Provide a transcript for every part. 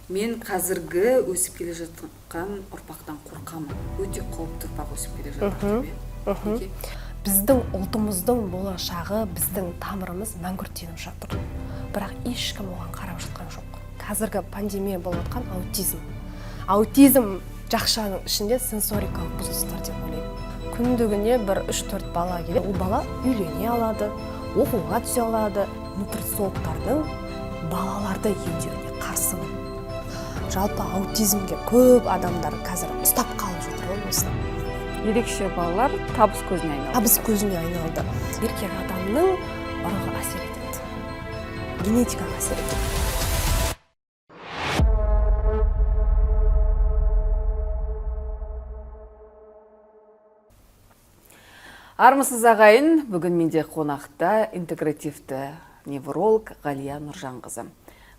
Мен қазіргі өсіп келе жатқан ұрпақтан қорқамын. Өте қауіпті ұрпақ өсіп келе жатыр. Біздің ұлтымыздың болашағы, біздің тамырымыз мәңгүрттеніп жатыр. Бірақ ешкім оған қарап жатқан жоқ. Қазіргі пандемия болып жатқан аутизм. Аутизм жақшаның ішінде сенсорикалық бұзылыстар деп ойлаймын. Күндігіне бір 3-4 бала келеді. Ол бала үйлене алады, оқуға түсе алады. Нутрициологтардың балаларды емдеуіне қарсымын. Жалпы аутизмге көп адамдар қазір ұстап қалып жатыр ғой осыны. Ерекше балалар табыс көзіне айналды. Табыс көзіне айналды. Еркек адамның ұрығы әсер етеді. Генетикаға әсер етеді. Армысыз ағайын, бүгін менде қонақта интегративті невролог Ғалия Нұржанқызы.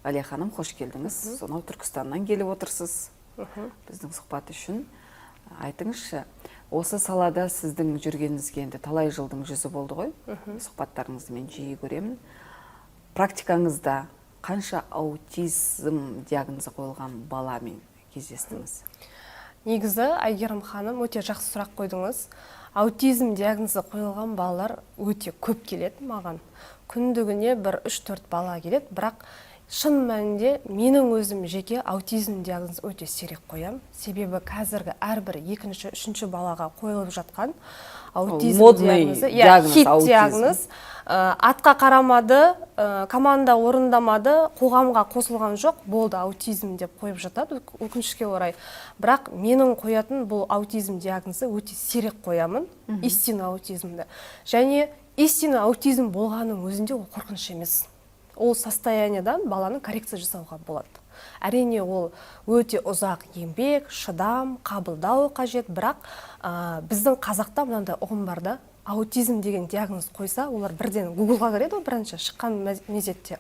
Ғалия ханым, қош келдіңіз. Сонау Түркістаннан келіп отырсыз. Біздің сұхбат үшін. Айтыңызшы, осы салада сіздің жүргеніңізге енді талай жылдың жүзі болды ғой. Сұхбаттарыңызды мен жиі көремін. Практикаңызда қанша аутизм диагнозы қойылған баламен кездестіңіз? Негізі, Айгерім ханым, өте жақсы сұрақ қойдыңыз. Аутизм диагнозы қойылған балалар өте көп келеді маған. Күндігіне бір 3-4 бала келеді, бірақ шын мәнінде менің өзім жеке аутизм диагнозы өте сирек қоям. Себебі қазіргі әрбір 2-3 балаға қойылып жатқан аутизм диагнозы, хит диагноз, атқа қарамады, команда орындамады, қоғамға қосылған жоқ, болды аутизм деп қойып жатады, өкінішке орай. Бірақ менің қоятын бұл аутизм диагнозы өте сирек қоямын, истина аутизмді. Және истина аутизм болғаның өзінде ол қорқыныш емес. Ол состояниедан баланы коррекция жасауға болады. Әрине ол өте ұзақ еңбек, шыдам, қабылдау қажет, бірақ біздің қазақта мынандай ұғым бар да, аутизм деген диагноз қойса, олар бірден Google-ға кіреді, бірінші шыққан мезетте.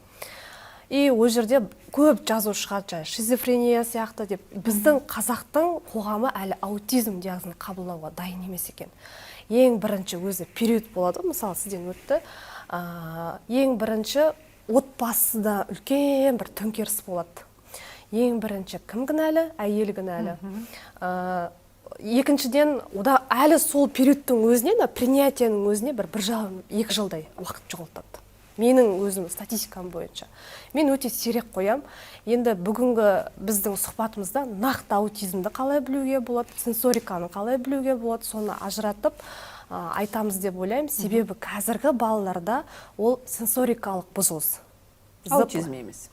И ол жерде көп жазу шығады, шизофрения сияқты деп. Біздің қазақтың қоғамы әлі аутизм диагнозын қабылдауға дайын емес екен. Ең бірінші өзі период болады, мысалы сізден өтті. Ең бірінші отбасыда үлкен бір төңкеріс болады. Ең бірінші кім кінәлі? Әйел кінәлі. Екіншіден, ода әлі сол периодтың өзіне, принятияның өзіне бір жарым, 2 жылдай уақыт жоғалтады. Менің өзім статистикам бойынша. Мен өте сирек қоям. Енді бүгінгі біздің сұхбатымызда нақты аутизмді қалай білуге болады, сенсориканы қалай білуге болады, соны ажыратып айтамыз деп ойлаймын. Себебі қазіргі балаларда ол сенсорикалық бұзылыс. Аутизм емес.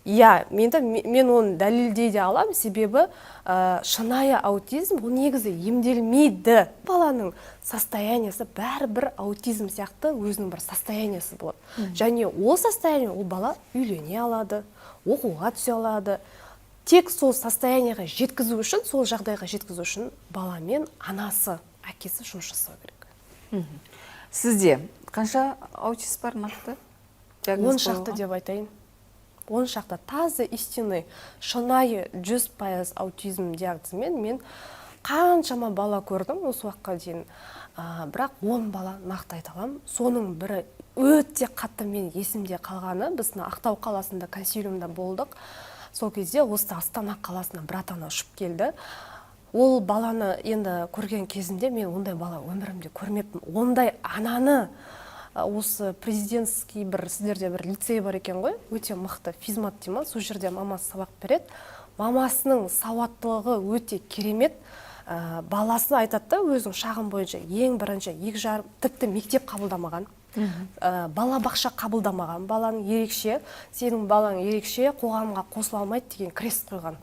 Иә, мен оны дәлелдей де алам, себебі шынайы аутизм ол негізі емделмейді. Баланың состояниясы бәрібір аутизм сияқты өзінің бір состояниясы болады. Және ол состояние ол бала үйлене алады, оқуға түсе алады. Тек сол состоянияға жеткізу үшін, сол жағдайға жеткізу үшін баламен анасы, әкесі жұмыс жасау керек. Сізде қанша аутист бар нақты? 10 шақты деп айтайын. 10 шақты тазы истинный, шынайы 100% аутизм диагнозымен мен қаншама бала көрдім осы уақытқа дейін. Бірақ 10 бала нақты айта аламын. Соның бірі өте қатты мен есімде қалғаны, біз Ақтау қаласында консилиумда болдық. Сол кезде осы Астана қаласына бір ата-ана ұшып келді. Ол баланы енді көрген кезінде мен ондай бала өмірімде көрмеппін. Ондай ананы осы президентский сіздерде бір лицей бар екен ғой, өте мықты физмат дейма, сол жерде мамасы сабақ береді. Мамасының сауаттылығы өте керемет. Баласын айтады да өзінің шағын бойынша ең бірінші 2,5, тіпті мектеп қабылдамаған. Балабақша қабылдамаған. Баланың ерекше, сенің балаң ерекше, қоғамға қосыла алмайды деген крест қойған.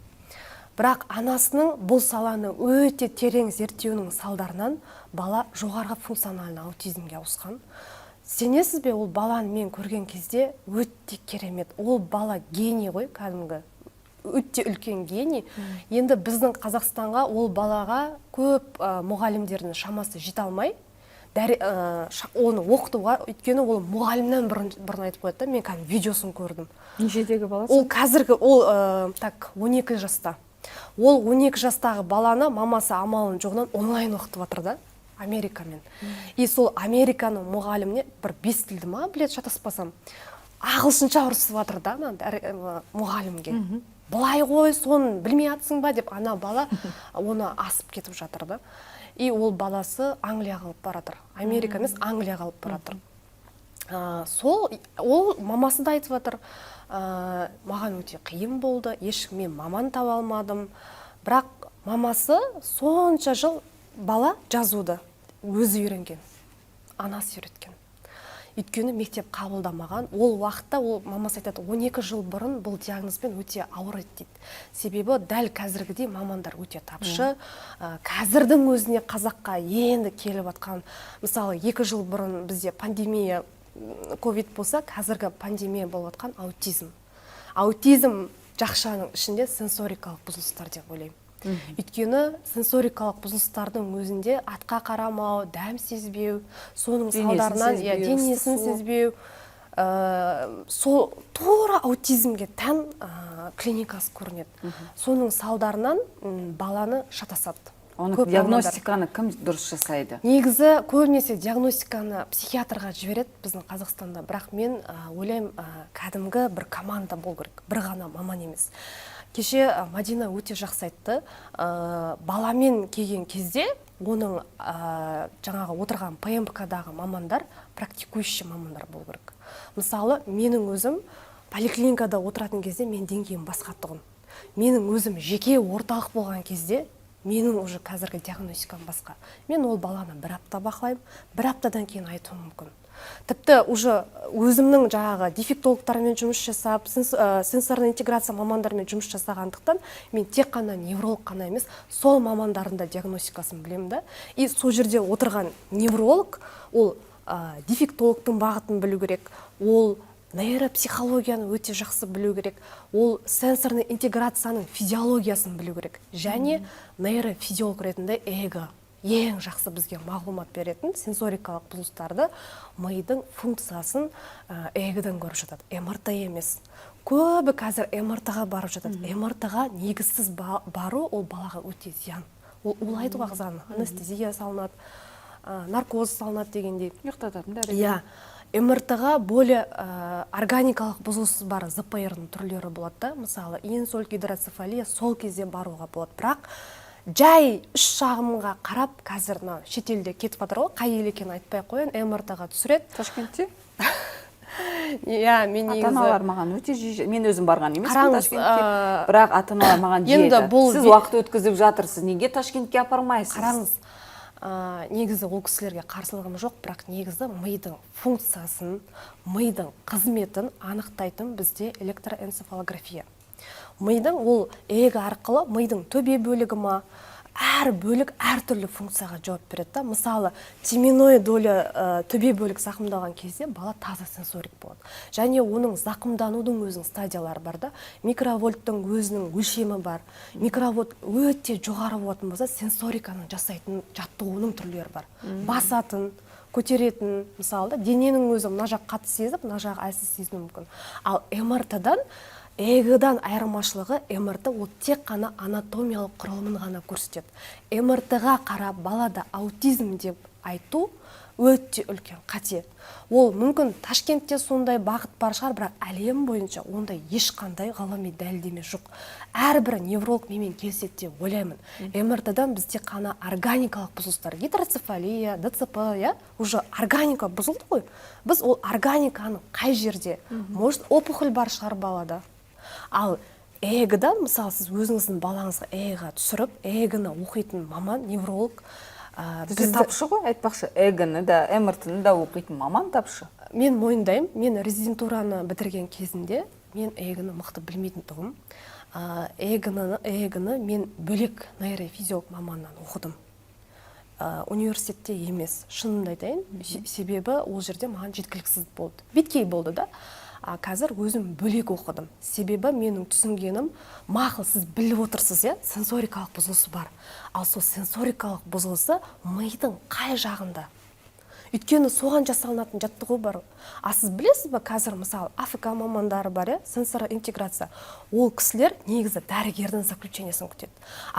Бірақ анасының бұл саланы өте терең зерттеуінің салдарынан бала жоғарғы функциональный аутизмге ауысқан. Сенесіз бе, ол баланы мен көрген кезде өте керемет. Ол бала гений ғой, кәдімгі. Өте үлкен гений. Енді біздің Қазақстанға ол балаға көп мұғалімдердің шамасы жете алмай, оны оқытуға, өйткені ол мұғалімнен бұрын айтып қойды, мен кәдімгі видеосын көрдім. Нешедегі баласы? Ол қазіргі, 12 жаста. Ол 12 жастағы баланы мамасы амалын жоғынан онлайн оқытып жатыр да. Америкамен. И сол Американың мұғаліміне бір 5 тілді ма, білет шатаспасам, ағылшынша ұрысып жатыр да мұғалімге. былай ғой, соны білмей атсың ба деп ана бала оны асып кетіп жатыр да. И ол баласы Англияға алып баратыр. Америка емес, Англияға алып баратыр. Ол мамасы да айтып жатыр, маған өте қиын болды, мен маман таба алмадым. Бірақ мамасы сонша жыл бала жазуды өзі үйренген, анасы үйреткен. Өйткені мектеп қабылдамаған, ол уақытта мамасы айтады, 12 жыл бұрын бұл диагнозбен өте ауыр еді дейді. Себебі дәл қазіргідей мамандар өте тапшы. Қазірдің өзіне қазаққа енді келіп атқан, мысалы 2 жыл бұрын бізде пандемия, ковид болса, қазіргі пандемия болып атқан аутизм. Аутизм жақшаның ішінде сенсорикалық бұзылыстар деп ойлаймын. Өйткені сенсорикалық бұзылыстардың өзінде атқа қарамау, дәм сезбеу, соның салдарынан денесін сезбеу, сол тура аутизмге тән клиникасы көрінеді. Соның салдарынан баланы шатасады. Оны диагностиканы кім дұрыс жасайды? Негізі көбінесе диагностиканы психиатрға жібереді біздің Қазақстанда, бірақ мен ойлаймын, кәдімгі бір команда болу керек, бір ғана маман емес. Кеше Мадина өте жақсы айтты, баламен келген кезде оның жаңағы отырған ПМК-дағы мамандар практикующий мамандар болу керек. Мысалы, менің өзім поликлиникада отыратын кезде мен деңгейім басқа тұғын. Менің өзім жеке орталық болған кезде менің уже қазіргі диагностикам басқа. Мен ол баланы бір апта бақылаймын, бір аптадан кейін айтуым мүмкін. Тіпті уже өзімнің жаңағы дефектологтармен жұмыс жасап, сенсорный интеграция мамандармен жұмыс жасағандықтан, мен тек қана невролог қана емес, сол мамандардың да диагностикасын білемін да. И сол жерде отырған невролог, ол дефектологтың бағытын білу керек, ол нейропсихологияны өте жақсы білу керек, ол сенсорный интеграцияның физиологиясын білу керек. Және нейрофизиолог ретінде эго ең жақсы бізге мағлұмат беретін сенсорикалық бұзылыстарды, мидың функциясын эгодан көріп жатады. МРТ емес. Көбі қазір МРТ-ға барып жатады. МРТ-ға негізсіз бару ол балаға өте зиян. Ол улайды ағзаны, анестезия салынады, наркоз салынады дегендей. Ұйықтататын дәрі. Иә. МРТ-ға более органикалық бұзылысы бар ЗПР-ның түрлері болады да. Мысалы, инсульт, гидроцефалия сол кезде баруға болады. Бірақ жай үш шағымға қарап, қазір шетелде кетіп жатыр ғой, қай ел екенін айтпай қояйын, МРТ-ға түсіреді. Ташкентте? Иә, мен негізі... Ата-аналар маған өте жиі, мен өзім барған емес Ташкентке, бірақ ата-аналар маған жиеді. Сіз уақыт өткізіп жатырсыз, неге Ташкентке апармайсыз? Қараңыз, негізі ол кісілерге қарсылығым жоқ, бірақ негізі мидың функциясын, мидың қызметін анықтайтын бізде электроэнцефалография. Мидың ол эго арқылы мидың төбе бөлігі ма, әр бөлік әртүрлі функцияға жауап береді. Мысалы, теменной доля төбе бөлік зақымдалған кезде бала таза сенсорик болады. Және оның зақымданудың өзінің стадиялары бар да. Микровольттың өзінің өлшемі бар. Микровольт өте жоғары болатын болса, сенсориканың жасайтын жаттығуының түрлері бар. Басатын, көтеретін, мысалы, дененің өзі мына жақ қатты сезіп, мына жақ әлсіз сезіну мүмкін. Ал МРТ-дан эгодан айырмашылығы, МРТ ол тек қана анатомиялық құрылымын ғана көрсетеді. МРТ-ға қарап балада аутизм деп айту өте үлкен қате. Ол мүмкін Ташкентте сондай бағыт бар шығар, бірақ әлем бойынша ондай ешқандай ғылыми дәлелдеме жоқ. Әрбір невролог менімен келіседі деп ойлаймын. МРТ-дан біз тек қана органикалық бұзылыстар, гидроцефалия, ДЦП, уже органика бұзылды ғой. Біз ол органиканы қай жерде? Может, опухоль бар шығар балада. Ал эгодан, мысалы, сіз өзіңіздің балаңызға эгоға түсіріп, эгоны оқитын маман, невролог. Бізде тапшы ғой, айтпақшы, эгоны да, МРТ-ны да оқитын маман тапшы. Мен мойындаймын, мен резидентураны бітірген кезінде, мен эгоны мықты білмейтін тұғым. Эгоны мен бөлек нейрофизиолог маманнан оқыдым. Университетте емес, шынымды айтайын, себебі ол жерде маған жеткіліксіз болды. Биткей болды да. Қазір өзім бөлек оқыдым. Себебі менің түсінгенім, мақыл сіз біліп отырсыз, сенсорикалық бұзылысы бар. Ал сол сенсорикалық бұзылысы мидың қай жағында? Өйткені соған жасалынатын жаттығу бар. Сіз білесіз бе, қазір мысалы АФК мамандары бар, сенсор интеграция. Ол кісілер негізі дәрігердің заключениесін күтеді.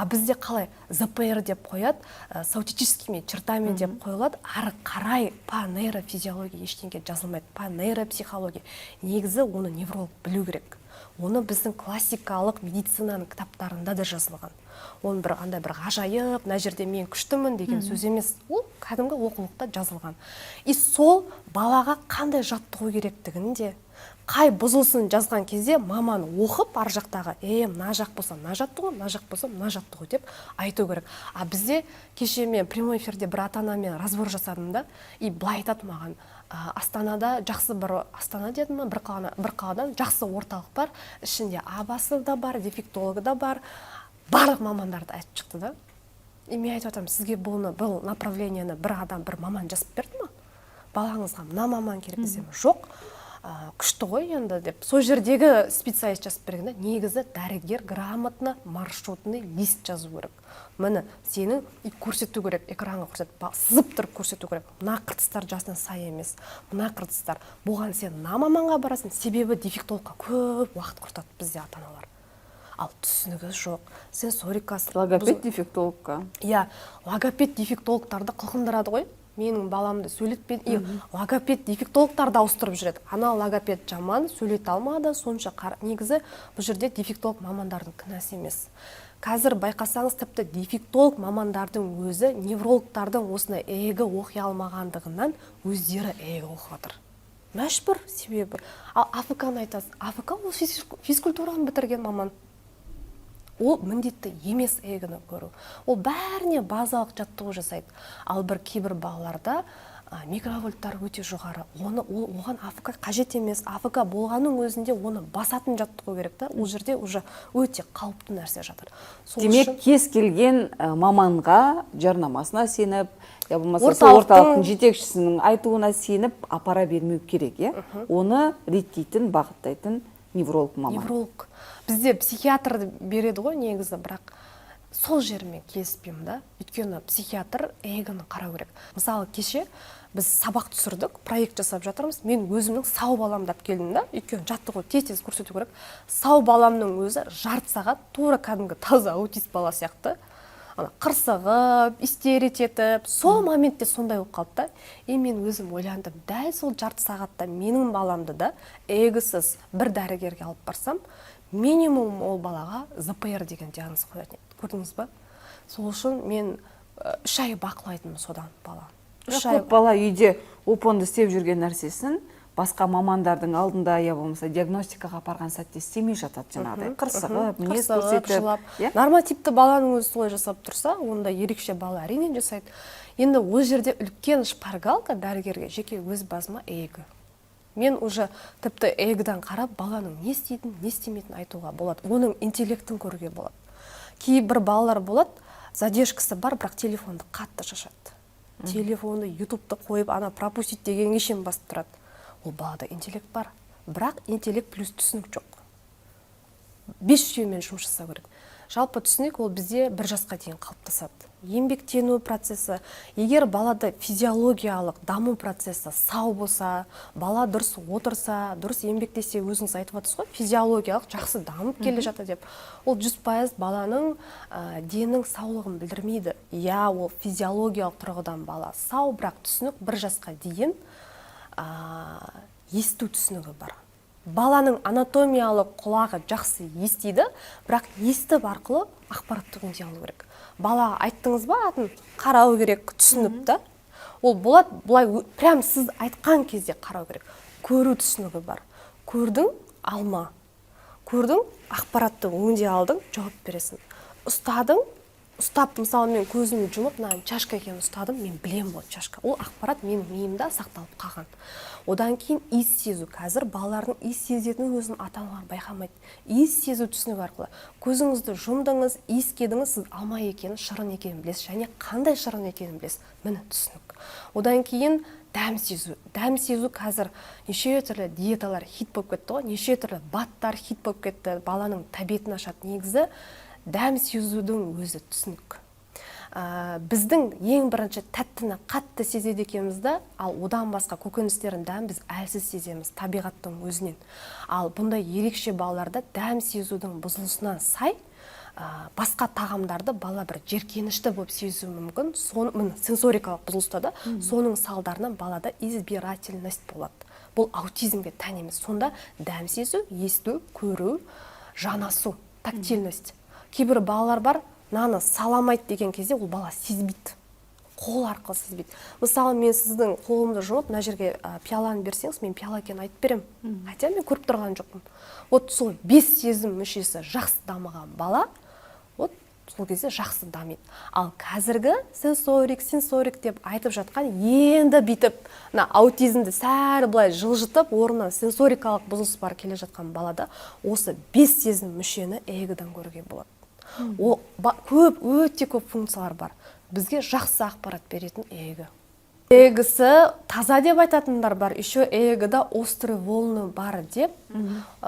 Бізде қалай ЗПР деп қояды, саутическими чертами деп қойылады, ары қарай па нейрофизиология ештеңе жазылмайды, па нейропсихология. Негізі оны невролог білу керек. оны біздің классикалық медицинаның кітаптарында да жазылған. Оның бір андай бір ғажайып, мына жерде мен күштімін деген сөз емес. Ол кәдімгі оқулықта жазылған. И сол балаға қандай жаттығу керектігін де, қай бұзылсын жазған кезде маманы оқып ар жақтағы, мына жақ болса мына жаттығу, мына жақ болса мына жаттығу деп айту керек. А бізде кеше мен прямой эфирде бір ата-анамен разбор жасадым да, и былай айтады маған, Астанада жақсы бір, Астана дедім ма, бір қаладан жақсы орталық бар, ішінде абасы да бар, дефектологы да бар, барлық мамандарды айтып шықты да. И мен айтып жатырмын, сізге бұл направлениені бір адам, бір маман жазып берді ма? Балаңызға мына маман керек десем, жоқ, күшті ғой енді деп. Сол жердегі специалист жазып бергенде, негізі дәрігер грамотно маршрутный лист жазу керек. Міне сенің көрсету керек, экранға көрсетіп, сызып тұрып көрсету керек. Мына қыртыстар жасына сай емес, мына қыртыстар. Бұған сен мына маманға барасың, себебі дефектологқа көп уақыт құртады бізде ата-аналар. Ал түсінігі жоқ, сенсорикасы. Логопед дефектологқа. Иә, логопед дефектологтарды қылқындырады ғой. Менің баламды сөйлетпен, логопед дефектологтарды ауыстырып жүреді. Ана логопед жаман, сөйлете алмады, сонша негізі бұл жерде дефектолог мамандардың кінәсі емес. Қазір байқасаңыз, тіпті дефектолог мамандардың өзі неврологтардың осындай егі оқи алмағандығынан өздері егі оқып жатыр. Мәжбүр себебі. Ал АФК-ны айтасыз. АФК ол физкультураны бітірген маман. Ол міндетті емес егіні көру. Ол бәріне базалық жаттығу жасайды. Ал бір кейбір балаларда микровольттар өте жоғары. Оған АФК қажет емес. АФК болғаның өзінде оны басатын жаттығу керек та. Ол жерде уже өте қауіпті нәрсе жатыр. Демек, кез келген маманға жарнамасына сеніп, я болмаса сол орталықтың жетекшісінің айтуына сеніп апара бермеу керек, оны реттейтін, бағыттайтын невролог маман. Невролог. Бізде психиатр береді ғой негізі, бірақ сол жермен келіспеймін да. Өйткені психиатр егіні қарау керек. Мысалы, кеше біз сабақ түсірдік, проект жасап жатырмыз. Мен өзімнің сау баламды алып келдім да. Өйткені жаттығу тез көрсету керек. Сау баламның өзі жарты сағат тура кәдімгі таза аутист бала сияқты қырсығып, истерит етіп, сол моментте сондай болып қалды да. Мен өзім ойландым, дәл сол жарты сағатта менің баламды да егісіз бір дәрігерге алып барсам, минимум ол балаға ЗПР деген диагноз қоятын еді. Көрдіңіз ба? Сол үшін мен 3 ай бақылайтынмын содан бала. Көп бала үйде оп-оңды істеп жүрген нәрсесін басқа мамандардың алдында, я болмаса диагностикаға апарған сәтте істемей жатады жаңағыдай. Қырсығып, мінез көрсетіп. Нормативті баланың өзі солай жасап тұрса, онда ерекше бала әрине жасайды. Енді ол жерде үлкен шпаргалка дәрігерге жеке өз базыма егі. Мен уже тіпті егіден қарап баланың не істейтін, не істемейтін айтуға болады. Оның интеллектін көруге болады. Кейбір балалар болады, задержкасы бар, бірақ телефонды қатты шашады. Телефонды, ютубты қойып, ана пропустить дегенге шейін басып тұрады. Ол балада интеллект бар, бірақ интеллект плюс түсінік жоқ. 5 жүйемен жұмыс жасау керек. Жалпы түсінік ол бізде 1 жасқа дейін қалыптасады. Еңбектену процесі, егер балада физиологиялық даму процесі сау болса, бала дұрыс отырса, дұрыс еңбектесе, өзіңіз айтып отырсыз ғой, физиологиялық жақсы дамып келе жатыр деп. Ол 100% баланың деннің саулығын білдірмейді. Я, ол физиологиялық тұрғыдан бала сау, бірақ түсінік 1 жасқа дейін есту түсінігі бар. Баланың анатомиялық құлағы жақсы естиді, бірақ естіп арқылы ақпаратты өңдей алу керек. Бала айттыңыз ба атын қарау керек, түсініп та. Ол болады, бұлай прям сіз айтқан кезде қарау керек. Көру түсінігі бар. Көрдің, алма. Көрдің, ақпаратты өңдей алдың, жауап бересің. Ұстадың, ұстап, мысалы мен көзімді жұмып, чашка екенін ұстадым, мен білем болды чашка. Ол ақпарат менің миымда сақталып қалған. Одан кейін иіс сезу. Қазір балалардың иіс сезетінің өзін ата-аналар байқамайды. Иіс сезу түсінігі арқылы. Көзіңізді жұмдыңыз, иіскедіңіз, сіз алма екенін, шырын екенін білесіз, және қандай шырын екенін білесіз. Міне түсінік. Одан кейін дәм сезу. Дәм сезу қазір неше түрлі диеталар хит болып кетті ғой, неше түрлі баттар хит болып кетті, баланың тәбетін ашады. Негізі дәм сезудің өзі түсінік. Біздің ең бірінші тәттіні қатты сезеді екенімізді, ал одан басқа көкөністердің дәмін біз әлсіз сеземіз табиғаттың өзінен. Ал бұндай ерекше балаларда дәм сезудің бұзылысынан сай, басқа тағамдарды бала бір жеркенішті болып сезуі мүмкін. Сенсорикалық бұзылыста да соның салдарынан балада избирательность болады. бұл аутизмге тән емес. Сонда дәм сезу, есту, көру, жанасу, тактильность. Кейбір балалар бар, наны саламайды деген кезде ол бала сезбейді. Қол арқылы сезбейді. Мысалы, мен сіздің қолымды жұмып, мына жерге пиаланы берсеңіз, мен пиала екенін айтып берем. Хотя мен көріп тұрған жоқпын. Вот сол 5 сезім мүшесі жақсы дамыған бала, вот сол кезде жақсы дамиды. Ал қазіргі сенсорик деп айтып жатқан енді бүйтіп, аутизмді сәл былай жылжытып, орнынан сенсорикалық бұзылыс бар келе жатқан балада осы 5 сезім мүшені эгодан көруге болады. Өте көп функциялар бар. Бізге жақсы ақпарат беретін эго. Эгісі таза деп айтатындар бар, еще эгода острый волны бар деп,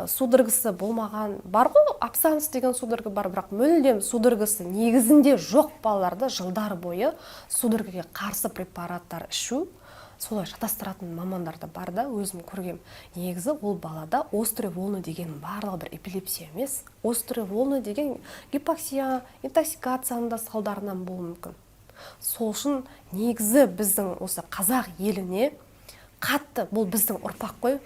судорогасы болмаған бар ғой, абсанс деген судорога бар, бірақ мүлдем судорогасы негізінде жоқ балаларды жылдар бойы судорогаға қарсы препараттар ішу, солай шатастыратын мамандар да бар да, өзім көргем. Негізі ол балада острый волны деген барлығы бір эпилепсия емес, острый волны деген гипоксия, интоксикацияның да салдарынан болуы мүмкін. Сол үшін негізі біздің осы қазақ еліне қатты, бұл біздің ұрпақ қой,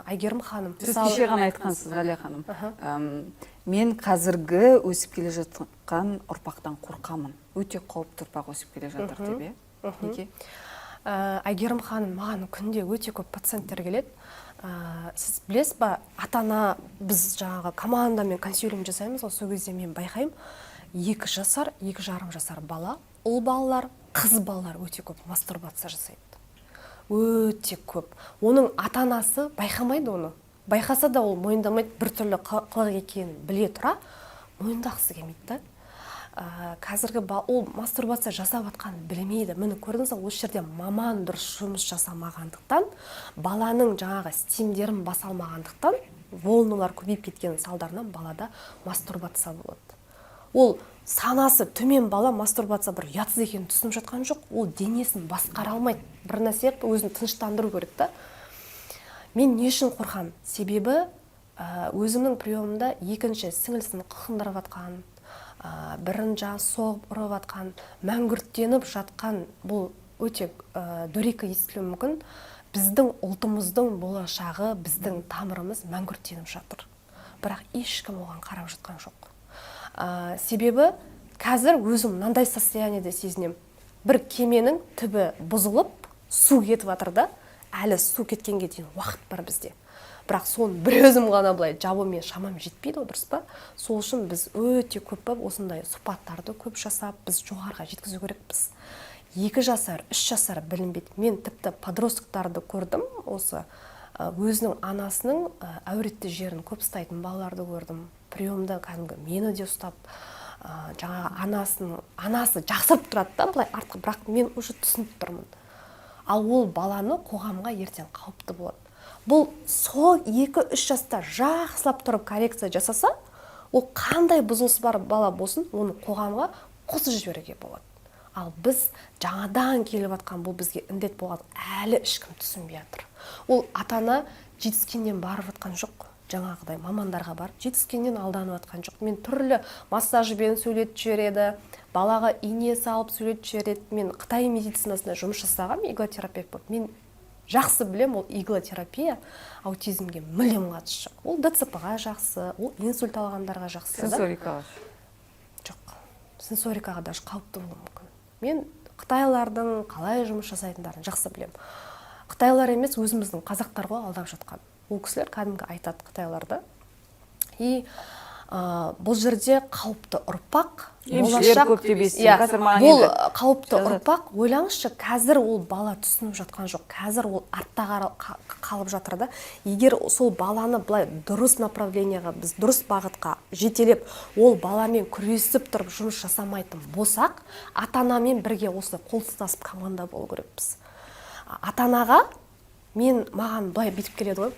Айгерім ханым. Сіз кеше ғана айтқансыз, Ғалия ханым. Мен қазіргі өсіп келе жатқан ұрпақтан қорқамын. Өте қауіпті ұрпақ өсіп келе жатыр деп, неге? Айгерім ханым, маған күнде өте көп пациенттер келеді. Сіз білесіз ба, ата-ана біз жаңағы командамен консилиум жасаймыз, сол кезде мен байқаймын, 2 жасар, 2,5 жасар бала, ұл балалар, қыз балалар өте көп мастурбация жасайды. Өте көп. Оның ата-анасы байқамайды оны. Байқаса да ол мойындамайды, біртүрлі қылық екенін біле тұра, мойындағысы келмейді. Қазіргі ол мастурбация жасап атқанын білмейді. Мені көрдіңіз, осы жерде маман дұрыс жұмыс жасамағандықтан, баланың жаңағы стимдерін басалмағандықтан, волналар көбейіп кеткен салдарынан балада мастурбация болады. Ол санасы төмен бала мастурбация бір ұятсыз екенін түсініп жатқан жоқ, ол денесін басқара алмайды. Бір нәрсе өзін тыныштандыру керек та. Мен не үшін қорқам? Себебі өзімнің приемымда екінші сіңілісін қылқындырып атқан, бірін соғып ұрып атқан, мәңгүрттеніп жатқан, бұл өте дөрекі естілуі мүмкін. Біздің ұлтымыздың болашағы, біздің тамырымыз мәңгүрттеніп жатыр. Бірақ ешкім оған қарап жатқан жоқ. Себебі қазір өзім мынандай состояниеде сезінем. Бір кеменің түбі бұзылып, су кетіп жатыр да, әлі су кеткенге дейін уақыт бар бізде. Бірақ соны бір өзім ғана былай жабумен шамам жетпейді, дұрыс па? Сол үшін біз өте көп осындай сұхбаттарды көп жасап, біз жоғарыға жеткізу керекпіз. 2 жасар, 3 жасар білінбейді. Мен тіпті подростықтарды көрдім, осы өзінің анасының әуретті жерін көп ұстайтын балаларды көрдім. Приемда кәдімгі мені де ұстап, жаңағы анасы жақсырып тұрады да, былай артқа, бірақ мен уже түсініп тұрмын. Ал ол баланы қоғамға ертең қауіпті болады. Бұл сол 2-3 жаста жақсылап тұрып коррекция жасаса, ол қандай бұзылысы бар бала болсын, оны қоғамға қосып жіберуге болады. Ал біз жаңадан келіп атқан бұл бізге індет болған әлі ешкім түсінбей жатыр. Ол ата-ана жетіскеннен барып жатқан жоқ. Жаңағыдай мамандарға бар, жетіскеннен алданып атқан жоқ. Мен түрлі массажбен сөйлетіп жібереді, балаға ине салып сөйлетіп жібереді. Мен Қытай медицинасында жұмыс жасағам, иглотерапевт болып. Мен жақсы білем, ол иглотерапия аутизмге мүлдем қатысы жоқ. Ол ДЦП-ға жақсы, ол инсульт алғандарға жақсы. Сенсорикаға? Жоқ, сенсорикаға даже қауіпті болуы мүмкін. Мен қытайлардың қалай жұмыс жасайтындарын жақсы білем. Қытайлар емес, өзіміздің қазақтар ғой алдап жатқан. Ол кісілер кәдімгі айтады қытайларды. Бұл жерде қауіпті ұрпақ, бұл қауіпті ұрпақ, ойлаңызшы, қазір ол бала түсініп жатқан жоқ, қазір ол артта қалып жатыр да. Егер сол баланы былай дұрыс направленияға, біз дұрыс бағытқа жетелеп, ол баламен күресіп тұрып жұмыс жасамайтын болсақ, ата-анамен бірге осы қол ұстасып команда болу керекпіз. Ата-анаға маған былай бүйтіп келеді ғой,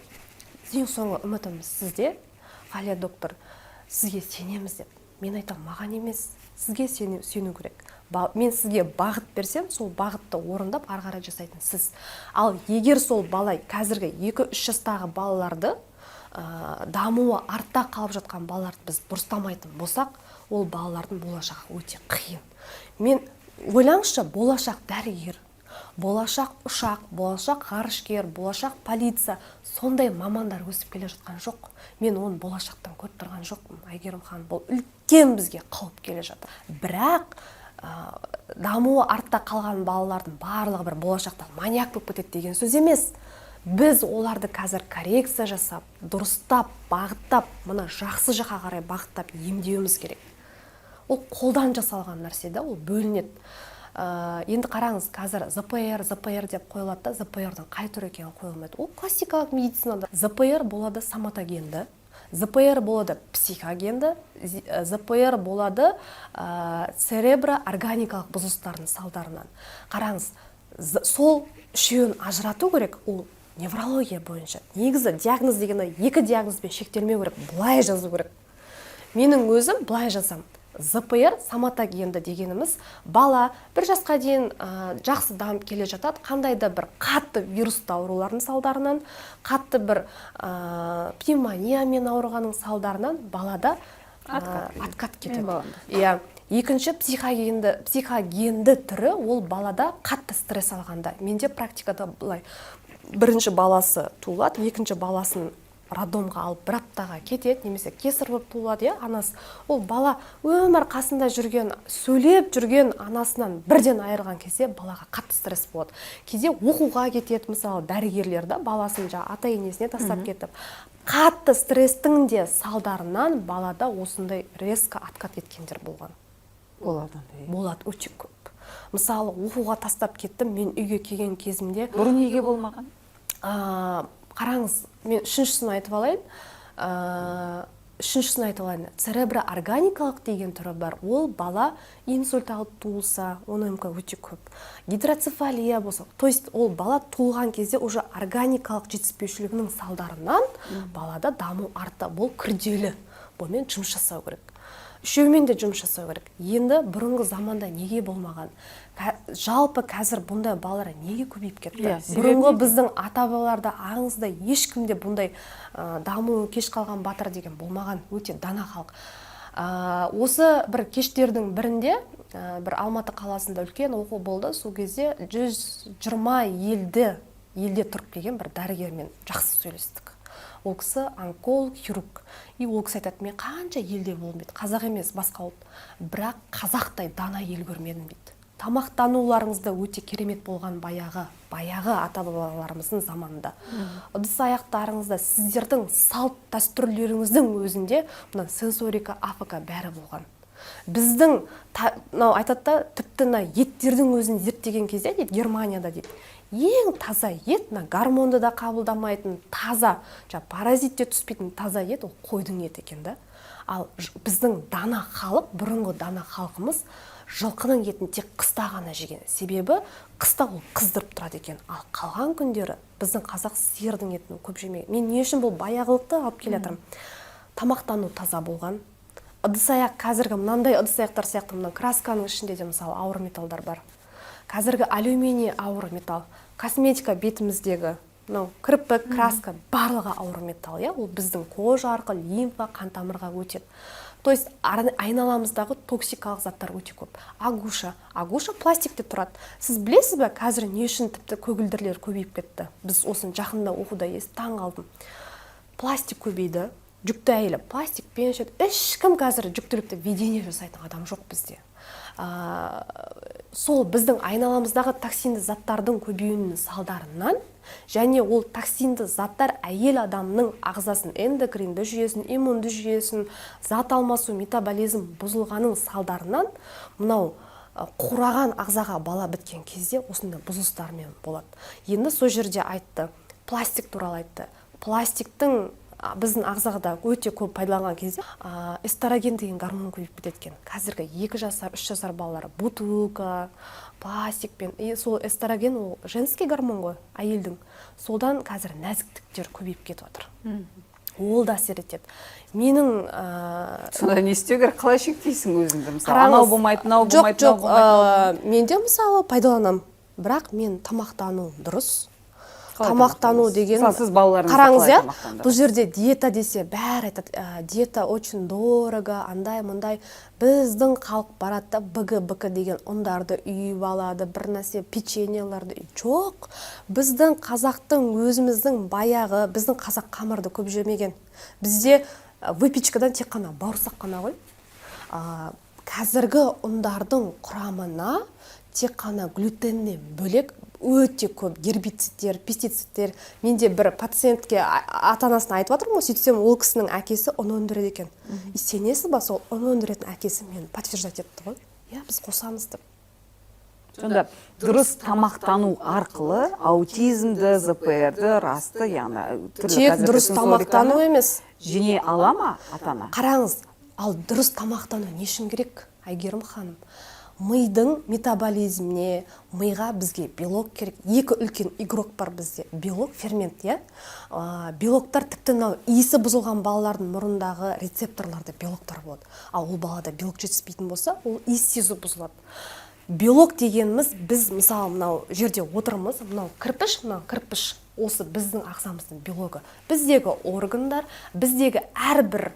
ең соңғы үмітім сізде, Ғалия доктор, сізге сенеміз деп. Мен айтам, маған емес, сізге сену керек. Мен сізге бағыт берсем, сол бағытты орындап ары-қарай жасайтын сіз. Ал егер сол бала қазіргі 2-3 жастағы балаларды дамуы артта қалып жатқан балаларды біз дұрыстамайтын болсақ, ол балалардың болашағы өте қиын. Мен ойлаңызшы, болашақ дәрігер, болашақ ұшақ, болашақ ғарышкер, болашақ полиция, сондай мамандар өсіп келе жатқан жоқ. Мен оны болашақтан көріп тұрған жоқпын, Әйгерім ханым. Бұл үлкен бізге қауіп келе жатыр. Бірақ дамуы артта қалған балалардың барлығы бір болашақта маньяк болып кетеді деген сөз емес. Біз оларды қазір коррекция жасап, дұрыстап, бағыттап, мына жақсы жаққа қарай бағыттап емдеуіміз керек. Ол қолдан жасалған нәрсе да, ол бөлінеді. Енді қараңыз, қазір ЗПР деп қойылады да, ЗПР-дің қай түрі екені қойылмайды. Ол классикалық медицинада. ЗПР болады соматогенді, ЗПР болады психогенді, ЗПР болады цереброорганикалық бұзылыстардың салдарынан. Қараңыз, сол үшеуін ажырату керек. Ол неврология бойынша. Негізі диагноз дегенде екі диагнозбен шектелмеу керек, былай жазу керек. Менің өзім былай жазам. ЗПР соматогенді дегеніміз бала бір жасқа дейін жақсы дамып келе жатады, қандай да бір қатты вирусты аурулардың салдарынан, қатты бір пневмониямен ауырғаның салдарынан балада откат кетеді. Иә. Екінші психогенді түрі ол балада қатты стресс алғанда. Менде практикада былай бірінші баласы туылады, екінші баласын роддомға алып бір аптаға кетеді, немесе кесар болып туылады, анасы. Ол бала өмір қасында жүрген, сөйлеп жүрген анасынан бірден айырған кезде балаға қатты стресс болады. Кейде оқуға кетеді, мысалы дәрігерлер баласын ата-енесіне тастап кетіп, қатты стресстің де салдарынан балада осындай резко откат кеткендер болған. Болады, өте көп. Мысалы, оқуға тастап кеттім, мен үйге келген кезімде. Бұрын неге болмаған? Қараңыз, мен үшіншісін айтып алайын. Цереброорганикалық деген түрі бар. Ол бала инсульт алып туылса, оның мүмкін өте көп. Гидроцефалия болса, то есть ол бала туылған кезде уже органикалық жетіспеушілігінің салдарынан балада даму артты. Бұл күрделі. Бұнымен жұмыс жасау керек. Үшеумен де жұмыс жасау керек. Енді бұрынғы заманда неге болмаған? Жалпы қазір бұндай балалар неге көбейіп кетті? Бұрынғы біздің ата-бабаларда аңызда ешкімде бұндай дамуы кеш қалған батыр деген болмаған, өте дана халық. Осы бір кештердің бірінде бір Алматы қаласында үлкен оқу болды. Сол кезде 120 елде тұрып келген бір дәрігермен жақсы сөйлестік. Ол кісі онколог, хирург. И ол кісі айтады, мен қанша елде болдым дейді. Қазақ емес, басқа ұлт. Бірақ қазақтай дана ел көрмедім дейді. Тамақтануларыңызда өте керемет болған баяғы ата-бабаларымыздың заманында. Ыдыс аяқтарыңызда сіздердің салт дәстүрлеріңіздің өзінде мына сенсорика, АФК бәрі болған. Біздің айтады да, тіпті еттердің өзін зерттеген кезде дейді, Германияда дейді, ең таза ет, гормонды да қабылдамайтын таза, паразит те түспейтін таза ет, ол қойдың еті екен да. Ал біздің дана халық, бұрынғы дана халқымыз жылқының етін тек қыста ғана жеген. Себебі қыста ол қыздырып тұрады екен. Ал қалған күндері біздің қазақ сиырдың етін көп жемеген. Мен не үшін бұл баяғылықты алып келе жатырмын? Тамақтану таза болған. Ыдыс-аяқ, қазіргі мынандай ыдыс-аяқтар сияқты мына красканың ішінде де мысалы ауыр металдар бар. Қазіргі алюминий ауыр металл, косметика бетіміздегі, кірпік, краска барлығы ауыр металл, ол біздің кожа арқылы лимфа, қан тамырға өтеді. То есть айналамыздағы токсикалық заттар өте көп. Агуша пластикте тұрады. Сіз білесіз бе, қазір не үшін тіпті көгілдірлер көбейіп кетті? Біз осыны жақында оқуда таң қалдым. Пластик көбейді. Жүкті әйелі пластикпен жүреді. Ешкім қазір жүктілікті ведение жасайтын адам жоқ бізде. Сол біздің айналамыздағы токсинді заттардың көбеюінің салдарынан, және ол токсинді заттар әйел адамның ағзасын, эндокринді жүйесін, иммунды жүйесін, зат алмасу, метаболизм бұзылғаның салдарынан, мынау қураған ағзаға бала біткен кезде осындай бұзылыстармен болады. Енді сол жерде айтты, пластик туралы айтты. Пластиктің біздің ағзада өте көп пайдаланған кезде эстроген деген гормон көбейіп кеткен. Қазіргі 2 жасар, 3 жасар балалар бутылка, пластикпен, сол эстроген ол женский гормон ғой, әйелдің. Солдан қазір нәзіктіктер көбейіп кетіп отыр. Ол да әсер етеді. Менің сонда не істеу керек, қалай шектейсің өзіңді? Мысалы, анау болмайды, мынау болмайды, жоқ, менде мысалы пайдаланамын, бірақ мен тамақтану дұрыс. тамақтану деген мысалы сіз балаларыңызды қараңыз, қалай иә, тамақтандырасыз? бұл жерде диета десе бәрі айтады, диета очень дорого, андай мындай. Біздің халық барады да БГ деген ұндарды үйіп алады, бір нәрсе печеньеларды жоқ. Біздің қазақтың өзіміздің баяғы, біздің қазақ қамырды көп жемеген. Бізде выпечкадан тек қана бауырсақ қана ғой. Қазіргі ұндардың құрамына тек қана глютеннен бөлек өте көп гербицидтер, пестицидтер. Менде бір пациентке ата-анасына айтып жатырмын, сөйтсем ол кісінің әкесі ұн өндіреді екен. Сенесіз ба, сол ұн өндіретін әкесі мені подтверждать етті ғой. Иә, біз қосамыз деп. Сонда дұрыс тамақтану арқылы аутизмді, ЗПРді, расты, яғни Тек дұрыс тамақтану емес. Жеңе ала ма ата-ана? Қараңыз, ал дұрыс тамақтану не үшін керек, Айгерім ханым? Мидың метаболизміне, миға бізге белок керек. Екі үлкен игрок бар бізде. Белок, фермент, иә? Белоктар тіпті иісі бұзылған балалардың мұрындағы рецепторларда белоктар болады. Ал ол балада белок жетіспейтін болса, ол иіс сезу бұзылады. Белок дегеніміз, біз мысалы мынау жерде отырмыз, мынау кірпіш, осы біздің ағзамыздың белогы. Біздегі органдар, біздегі әрбір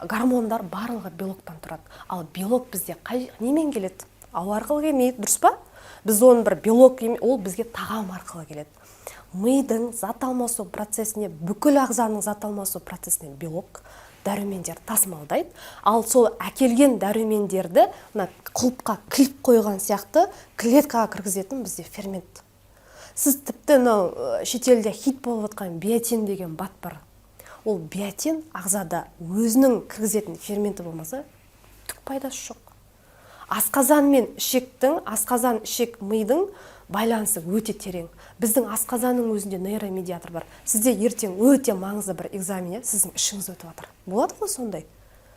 гормондар барлығы белоктан тұрады. Ал белок бізде немен келеді? Ауа арқылы келмейді, дұрыс па? Біз оның бір белок, ол бізге тағам арқылы келеді. Мидың зат алмасу процесіне, бүкіл ағзаның зат алмасу процесіне белок, дәрумендер тасымалдайды. Ал сол әкелген дәрумендерді құлыпқа кіліп қойған сияқты клеткаға кіргізетін бізде фермент. Сіз тіпті шетелде хит болып отқан биотин деген бат бар. Ол биотин ағзада өзінің кіргізетін ферменті болмаса, түк пайдасы жоқ. Асқазан мен ішектің, асқазан, ішек, мидың байланысы өте терең. Біздің асқазанның өзінде нейромедиатор бар. Сізде ертең өте маңызды бір экзамен, сіздің ішіңіз өтіп жатыр. Болады ғой сондай?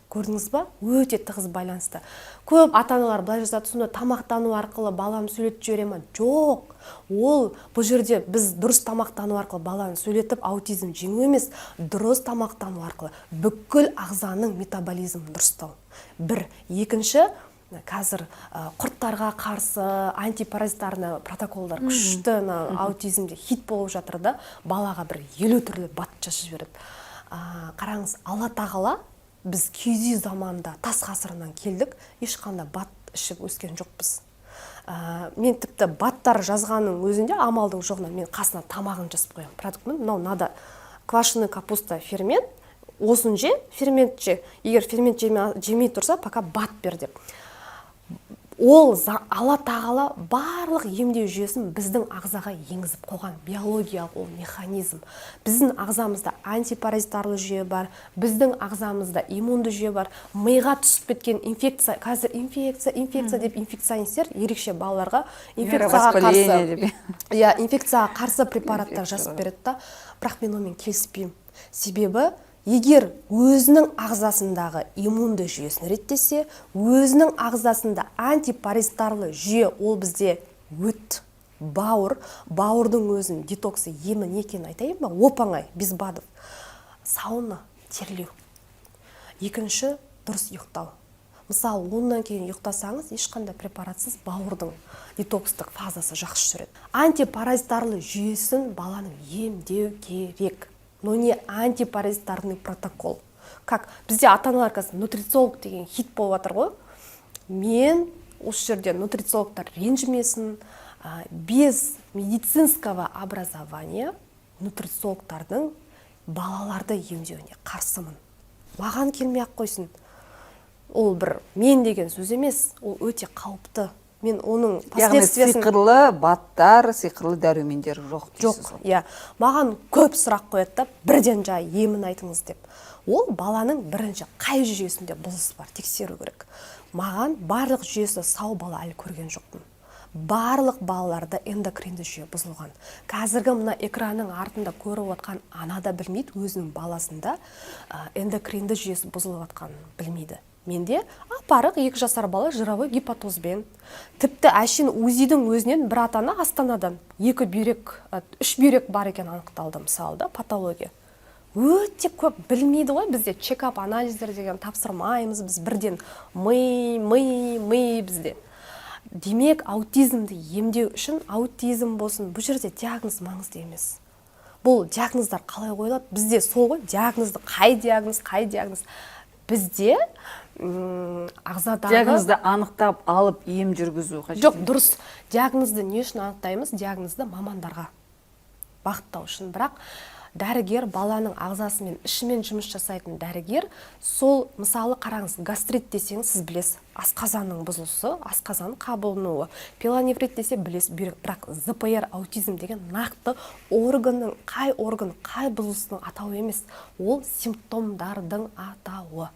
Көрдіңіз ба? Өте тығыз байланысты. Көп ата-аналар былай жазады, сонда тамақтану арқылы баланы сөйлетіп жібере ме? Жоқ. Ол бұл жерде біз дұрыс тамақтану арқылы баланы сөйлетіп аутизм жеңу емес, дұрыс тамақтану арқылы бүкіл ағзаның метаболизмін дұрыстау. Бір, екінші, қазір құрттарға қарсы антипаразитарны протоколдар күшті аутизмде хит болып жатыр да, балаға бір 50 түрлі бат жазып жібереді. Қараңыз, Алла тағала біз киіз үй заманында тас ғасырынан келдік, ешқандай бат ішіп өскен жоқпыз. Мен тіпті баттар жазғаның өзінде амалдың жоғынан мен қасына тамағын жазып қоямын. Продуктмен, мынада квашеный капуста фермент, осын же, фермент же, егер фермент жемей тұрса, пока бат бер деп. Ол Алла тағала барлық емдеу жүйесін біздің ағзаға енгізіп қойған биологиялық ол механизм. Біздің ағзамызда антипаразитарлы жүйе бар, біздің ағзамызда иммунды жүйе бар. Миға түсіп кеткен инфекция, қазір инфекция деп инфекционистер ерекше балаларға инфекцияға қарсы препараттар жазып береді да, бірақ мен онымен келіспеймін. Себебі егер өзінің ағзасындағы иммунды жүйесін реттесе, өзінің ағзасында антипаразитарлы жүйе, ол бізде өт, бауырдың өзінің детоксы емі не екенін айтайын ба? Оп-оңай, Безбадов. Сауна, терлеу. Екінші, дұрыс ұйықтау. Мысалы, ондан кейін ұйықтасаңыз, ешқандай препаратсыз бауырдың детокстық фазасы жақсы жүреді. Антипаразитарлы жүйесін баланың емдеу керек. Но не антипаразитарный протокол. Как бізде ата-аналар қазір нутрициолог деген хит болып жатыр ғой. Мен осы жерде нутрициологтар ренжімесін, без медицинского образования нутрициологтардың балаларды емдеуіне қарсымын. Маған келмей-ақ қойсын. Ол бір мен деген сөз емес, ол өте қауіпті. Мен оның последствиясын... Яғни сиқырлы баттар, сиқырлы дәрумендер жоқ дейсіз. Жоқ, иә. Маған көп сұрақ қояды да, бірден жай емін айтыңыз деп. Ол баланың бірінші қай жүйесінде бұзылыс бар, тексеру керек. Маған барлық жүйесі сау бала әлі көрген жоқпын. Барлық балаларда эндокринді жүйе бұзылған. Қазіргі мына экранның артында көріп отқан ана да білмейді, өзінің баласында эндокринді жүйесі бұзылып отқанын білмейді. Менде апарық 2 жасар бала жировой гепатозбен. Тіпті әшін УЗИдің өзінен бір атана Астанадан 3 бүйрек бар екен анықталды, мысалы да, патология. Өте көп білмейді ғой, бізде чекап анализдер деген тапсырмаймыз, біз бірден ми бізде. демек аутизмді емдеу үшін аутизм болсын, бұл жерде диагноз маңызды емес. Бұл диагноздар қалай қойылады? Бізде сол ғой, диагнозды қай диагноз? Бізде ағзадағы диагнозды анықтап алып ем жүргізу қажет. Жоқ, дұрыс. Диагнозды не үшін анықтаймыз? Диагнозды мамандарға бағыттау үшін. Бірақ дәрігер баланың ағзасы мен ішімен жұмыс жасайтын дәрігер, сол мысалы қараңыз, гастрит десеңіз сіз білесіз, асқазанның бұзылысы, асқазан қабынуы, пилоневрит десе білесіз, бірақ ЗПР аутизм деген нақты органның қай бұзылысының атауы емес, ол симптомдардың атауы.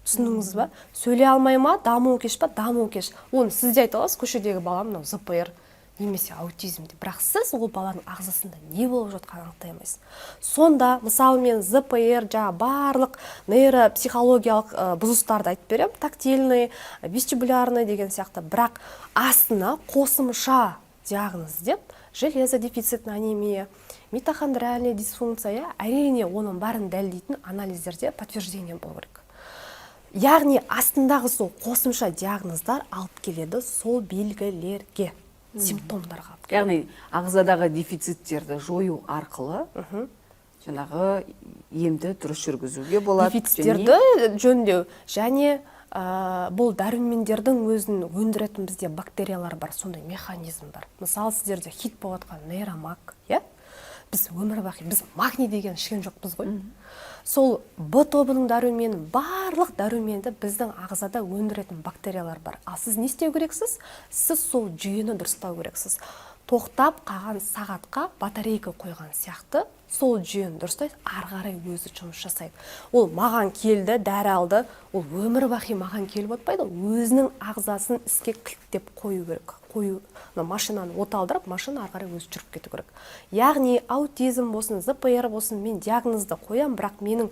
Түсініңіз ба? Сөйлей алмай ма, дамуы кеш па, дамуы кеш. Оны сіз де айта аласыз, көшедегі балам мынау ЗПР немесе аутизмде. Бірақ сіз ол баланың ағзасында не болып жатқанын анықтай алмайсыз. Сонда, мысалы мен ЗПР, барлық нейропсихологиялық бұзылыстарды айтып беремін, тактильный, вестибулярный деген сияқты. Бірақ астына қосымша диагноз деп, железодефицитная анемия, митохондриальная дисфункция, әрине оның барын дәлелдейтін анализдерде подтверждение болу керек. Яғни астындағы сол қосымша диагноздар алып келеді сол белгілерге, симптомдарға. Яғни ағзадағы дефициттерді жою арқылы жаңағы емді дұрыс жүргізуге болады. Дефициттерді жөндеу және бұл дәрумендердің өзін өндіретін бізде бактериялар бар, сондай механизм бар. Мысалы сіздерде хит болып жатқан нейромаг, біз өмір бақи, біз магний деген ішкен жоқпыз ғой. Сол Б тобының дәрумені, барлық дәруменді біздің ағзада өндіретін бактериялар бар. Ал сіз не істеу керексіз? Сіз сол жүйені дұрыстау керексіз. Тоқтап қалған сағатқа батарейка қойған сияқты, сол жүйені дұрыстайды, ары қарай өзі жұмыс жасайды. Ол маған келді, дәрі алды, ол өмір бақи маған келіп отпайды, өзінің ағзасын іске кілттеп қою керек. Машинаны оталдырып, машина ары қарай өзі жүріп кету керек. Яғни аутизм болсын, ЗПР болсын, мен диагнозды қоям, бірақ менің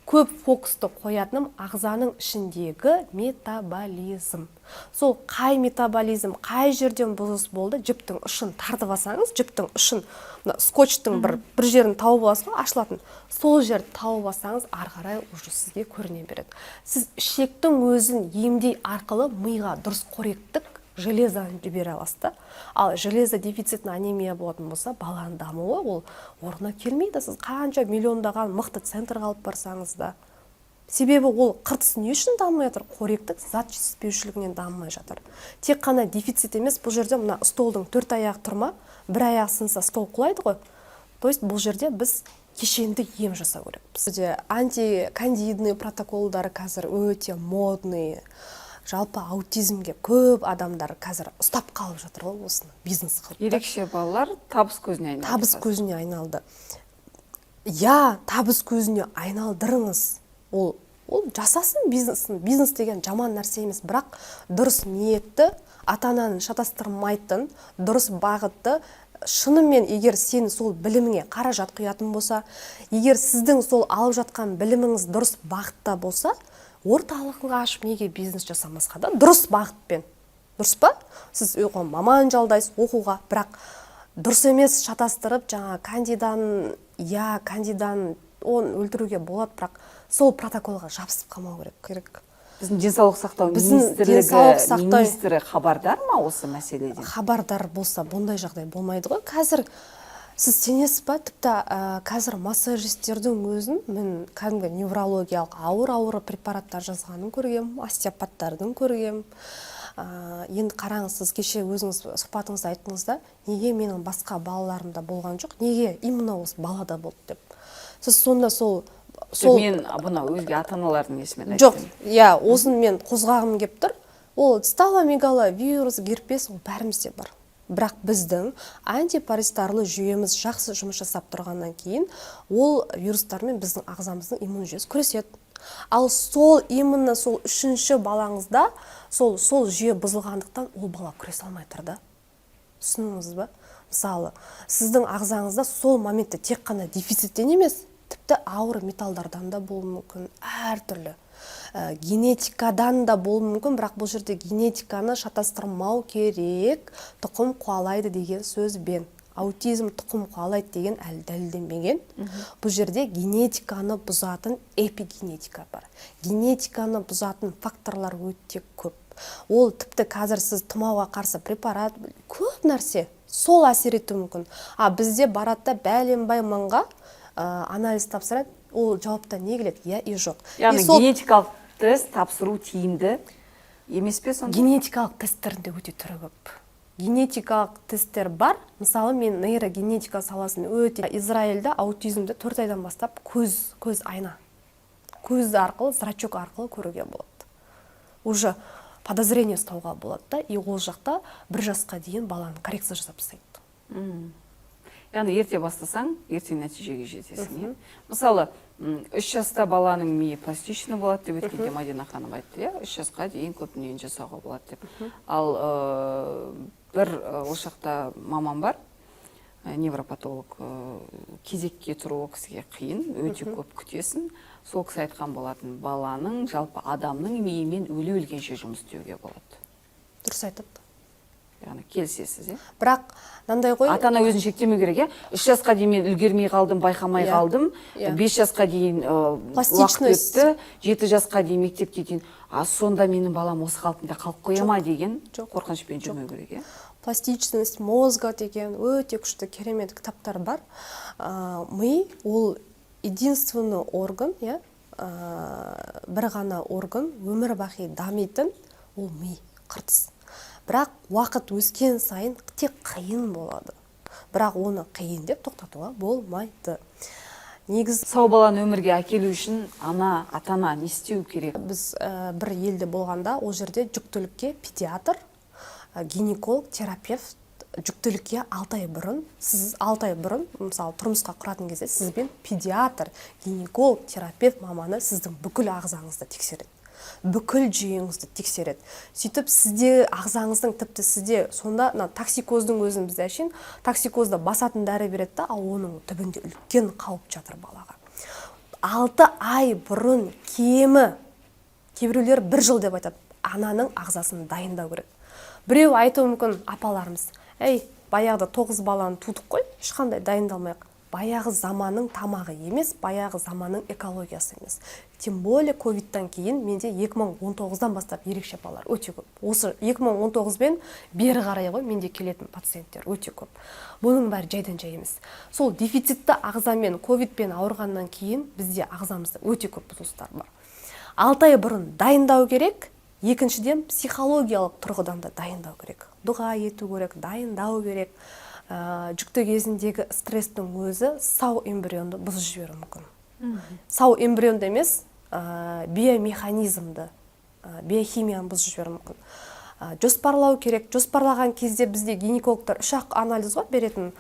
көп фокусты қоятыным ағзаның ішіндегі метаболизм. Сол қай метаболизм, қай жерден бұзылыс болды, жіптің ұшын тартып алсаңыз, жіптің ұшын скотчтың бір жерін тауып аласыз ғой, ашылатын. Сол жерді тауып алсаңыз, ары қарай уже сізге көріне береді. Сіз ішектің өзін емдей арқылы миға дұрыс қоректік железаны жібере аласыз. Ал железа дефицитная анемия болатын болса, баланың дамуы ол орнына келмейді. Сіз қанша миллиондаған мықты центрға алып барсаңыз да. Себебі ол қыртыс не үшін дамымай жатыр? Қоректік зат жетіспеушілігінен дамымай жатыр. Тек қана дефицит емес, бұл жерде мына столдың 4 аяғы тұрма, бір аяғы сынса стол құлайды ғой. То есть бұл жерде біз кешенді ем жасау керек. Бізде антикандидный протоколдары қазір өте модный. Жалпы аутизмге көп адамдар қазір ұстап қалып жатыр ғой, осыны бизнес қылып. Ерекше балалар табыс көзіне айналды. Табыс көзіне айналды. Табыс көзіне айналдырыңыз. Ол жасасын бизнесін. Бизнес деген жаман нәрсе емес, бірақ дұрыс ниетті, ата-ананың шатастырмайтын, дұрыс бағытты, шынымен егер сен сол біліміңе қаражат құятын болса, егер сіздің сол алып жатқан біліміңіз дұрыс бағытта болса, орталығын ашып неге бизнес жасамасқа да, дұрыс бағытпен. Дұрыс па? Сіз маман жалдайсыз оқуға, бірақ дұрыс емес шатастырып, жаңа кандидан оны өлтіруге болады, бірақ сол протоколға жабысып қалмау керек. Біздің денсаулық сақтау министрі хабардар ма осы мәселеден? Хабардар болса, бұндай жағдай болмайды ғой. Қазір сіз сенесіз ба, тіпті қазір массажистердің өзін мен кәдімгі неврологиялық ауыр препараттар жазғанын көргем, остеопаттардың көргем. Енді қараңыз, сіз кеше өзіңіз сұхбатыңызда айттыңыз да, неге менің басқа балаларымда болған жоқ, неге именно осы балада болды деп. Сіз сонда мен бұна өзге ата-аналардың есімен айттым. Жоқ, осын мен қозғағым кеп тұр. Ол сталомегала, вирус, герпес, ол бәрімізде бар. Бірақ біздің антипаристарлы жүйеміз жақсы жұмыс жасап тұрғаннан кейін, ол вирустармен біздің ағзамыздың иммун жүйесі күреседі. Ал именно сол үшінші балаңызда сол жүйе бұзылғандықтан ол бала күресе алмай тұрды. Түсініңіз ба? Мысалы, сіздің ағзаңызда сол моментте тек қана дефициттен емес, тіпті ауыр металдардан да болуы мүмкін, әртүрлі. Генетикадан да болуы мүмкін, бірақ бұл жерде генетиканы шатастырмау керек, тұқым қуалайды деген сөзбен. аутизм тұқым қуалайды деген әлі дәлелденбеген. Бұл жерде генетиканы бұзатын эпигенетика бар. Генетиканы бұзатын факторлар өте көп. Ол тіпті қазір сіз тұмауға қарсы препарат, көп нәрсе сол әсер етуі мүмкін. Бізде баратта бәленбай мыңға анализ тапсырады, ол жауапта не келеді? Я и жоқ. Яғни генетикалық тест тапсыру тиімді емес пе сонда? Генетикалық тесттерінде өте түрі көп. Генетикалық тесттер бар. Мысалы, мен нейрогенетика саласын өте Израильда аутизмді 4 айдан бастап көз айна. Көз арқылы, зрачок арқылы көруге болады. Уже подозрение ұстауға болады да, и ол жақта 1 жасқа дейін баланы коррекция жасап тастайды. Яғни ерте бастасаң, ерте нәтижеге жетесің. Мысалы, 3 жаста баланың миы пластичный болады деп өткенде Мадина ханым айтты, 3 жасқа дейін көп дүниені жасауға болады деп. Ал бір ол жақта маман бар, невропатолог, кезекке тұру кісіге қиын, өте көп күтесің. Сол кісі айтқан болатын, баланың, жалпы адамның миымен өле-өлгенше жұмыс істеуге болады. Дұрыс айтады. Яғни келісесіз, Бірақ мынандай ғой. Ата-ана өзін шектемеу керек, 3 жасқа дейін мен үлгермей қалдым, байқамай қалдым. 5 жасқа дейін уақыт өтті, 7 жасқа дейін мектепке дейін. Сонда менің балам осы қалпында қалып қояма деген қорқынышпен жүрмеу керек. Пластичность мозга деген өте күшті керемет кітаптар бар. Ми ол единственный орган, бір ғана орган, өмір бақи дамитын, ол ми, қыртыс. Бірақ уақыт өскен сайын тек қиын болады. Бірақ оны қиын деп тоқтатуға болмайды. Негіз сау баланы өмірге әкелу үшін ата-ана не істеу керек? Біз бір елде болғанда, ол жерде жүктілікке педиатр, гинеколог, терапевт жүктілікке 6 ай бұрын, сіз 6 ай бұрын, мысалы, тұрмысқа құратын кезде, сізбен педиатр, гинеколог, терапевт маманы сіздің бүкіл ағзаңызды тексереді. Бүкіл жүйеңізді тексереді. Сөйтіп, сізде ағзаңыздың тіпті сізде сонда токсикоздың өзін бізде әшейін, токсикозда басатын дәрі береді да, ал оның түбінде үлкен қауіп жатыр балаға. 6 ай бұрын кемі, кейбіреулер 1 жыл деп айтады, ананың ағзасын дайындау керек. Біреу айтуы мүмкін, апаларымыз, баяғыда 9 баланы тудық қой, ешқандай дайындалмайық. Баяғы заманның тамағы емес, баяғы заманның экологиясы емес. Тем более ковидтан кейін менде 2019-дан бастап ерекше балалар өте көп. Осы 2019-бен бері қарай ғой менде келетін пациенттер өте көп. Бұның бәрі жайдан жай емес. Сол дефицитті ағзамен, ковидпен ауырғаннан кейін бізде ағзамызда өте көп бұзылыстар бар. 6 ай бұрын дайындау керек, екіншіден психологиялық тұрғыдан да дайындау керек. Дұға ету керек, дайындау керек. Жүкті кезіндегі стресстің өзі сау эмбрионды бұзып жіберуі мүмкін. Сау эмбрионды емес, биомеханизмді, биохимияны бұзып жіберуі мүмкін. Жоспарлау керек. Жоспарлаған кезде бізде гинекологтар 3-ақ анализ ғой беретін: